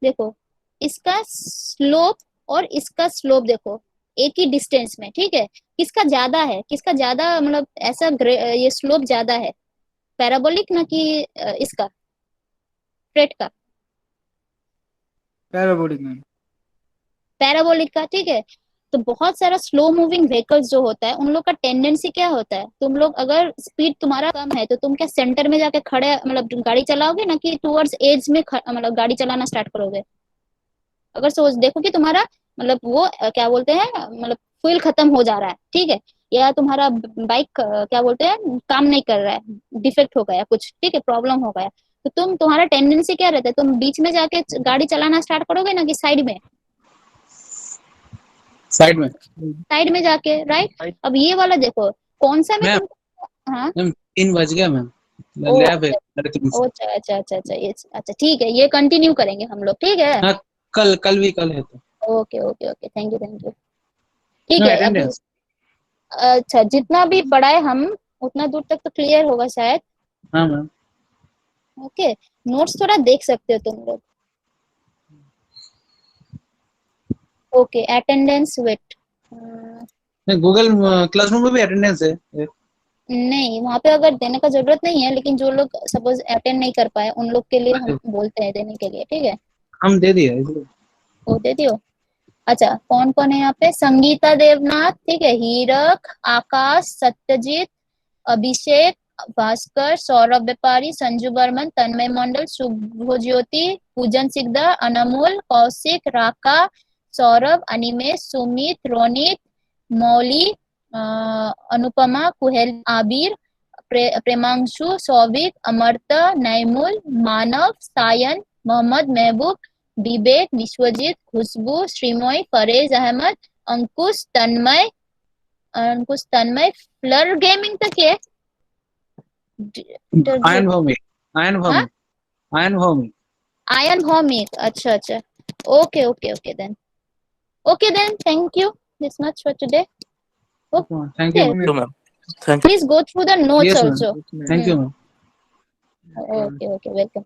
देखो इसका स्लोप और इसका स्लोप देखो एक ही डिस्टेंस में, ठीक है। किसका ज्यादा है, किसका ज्यादा, मतलब ऐसा ये स्लोप ज्यादा है, पैराबोलिक ना कि इसका स्ट्रेट का? पैराबोलिक में। पैराबोलिक का, ठीक है। तो बहुत सारा स्लो मूविंग व्हीकल्स जो होता है उन लोग का टेंडेंसी क्या होता है, तुम लोग अगर स्पीड तुम्हारा कम है तो तुम क्या सेंटर में जाके खड़े, मतलब गाड़ी चलाओगे ना, कि टुवर्ड्स एज में मतलब गाड़ी चलाना स्टार्ट करोगे? अगर सोच देखो कि तुम्हारा मतलब वो क्या बोलते हैं, मतलब फ्यूल खत्म हो जा रहा है, ठीक है, या तुम्हारा बाइक क्या बोलते हैं काम नहीं कर रहा है, डिफेक्ट हो गया कुछ, ठीक है, प्रॉब्लम हो गया, तो तुम्हारा टेंडेंसी क्या रहता है, तुम बीच में जाके गाड़ी चलाना स्टार्ट करोगे ना, कि साइड में? साइड में। साइड में जाके, राइट। अब ये वाला देखो कौन सा में मैम, तुम, हाँ, मैम 3 बज गया मैम, ओ लैब है 3:30 से। अच्छा अच्छा अच्छा अच्छा, ये अच्छा ठीक है, ये कंटिन्यू करेंगे हम लोग, ठीक है। हाँ, कल भी कल है तो। Okay okay okay, thank you thank you, ठीक नो है। अभी अटेंडेंस। अच्छा, जितना भी पढ़ाए हम उतना दूर तक तो क्लियर होगा शायद। हाँ मैम। ओके, नोट्स थोड़ा देख सकते हो तुम लोग। Okay, attendance wait, Google classroom में भी अटेंडेंस है। नहीं वहां पे अगर देने का जरूरत नहीं है, लेकिन जो लोग सपोज अटेंड नहीं कर पाए उन लोग के लिए हम बोलते हैं देने के लिए, ठीक है। हम दे दिए इसलिए। वो दे दियो। अच्छा, कौन कौन है यहाँ पे, संगीता देवनाथ, ठीक है, हीरक, आकाश, सत्यजीत, अभिषेक, भास्कर, सौरभ व्यापारी, संजू बर्मन, तन्मय मंडल, शुभ ज्योति, पूजन सिकदा, अनमोल, कौशिक, राका, सौरभ, अनिमेश, सुमित, रोनित, मौली, अनुपमा, कुहेल, आबिर, प्रेमांशु, सौविक, अमर्ता, नैमुल, मानव, सायन, मोहम्मद महबूब, विवेक, विश्वजीत, खुशबू, श्रीमोई, फरेज अहमद, अंकुश तन्मय, फ्लर गेमिंग तक है। आयन भौमिक, आयन भौमिक, आयन भौमिक। आयन भौमिक, अच्छा अच्छा, okay okay okay then, thank you this much for today. Thank you okay, ma'am. तो ma'am thank you. Please go through the notes Yes, ma'am. also. Thank you, ma'am. Okay, welcome.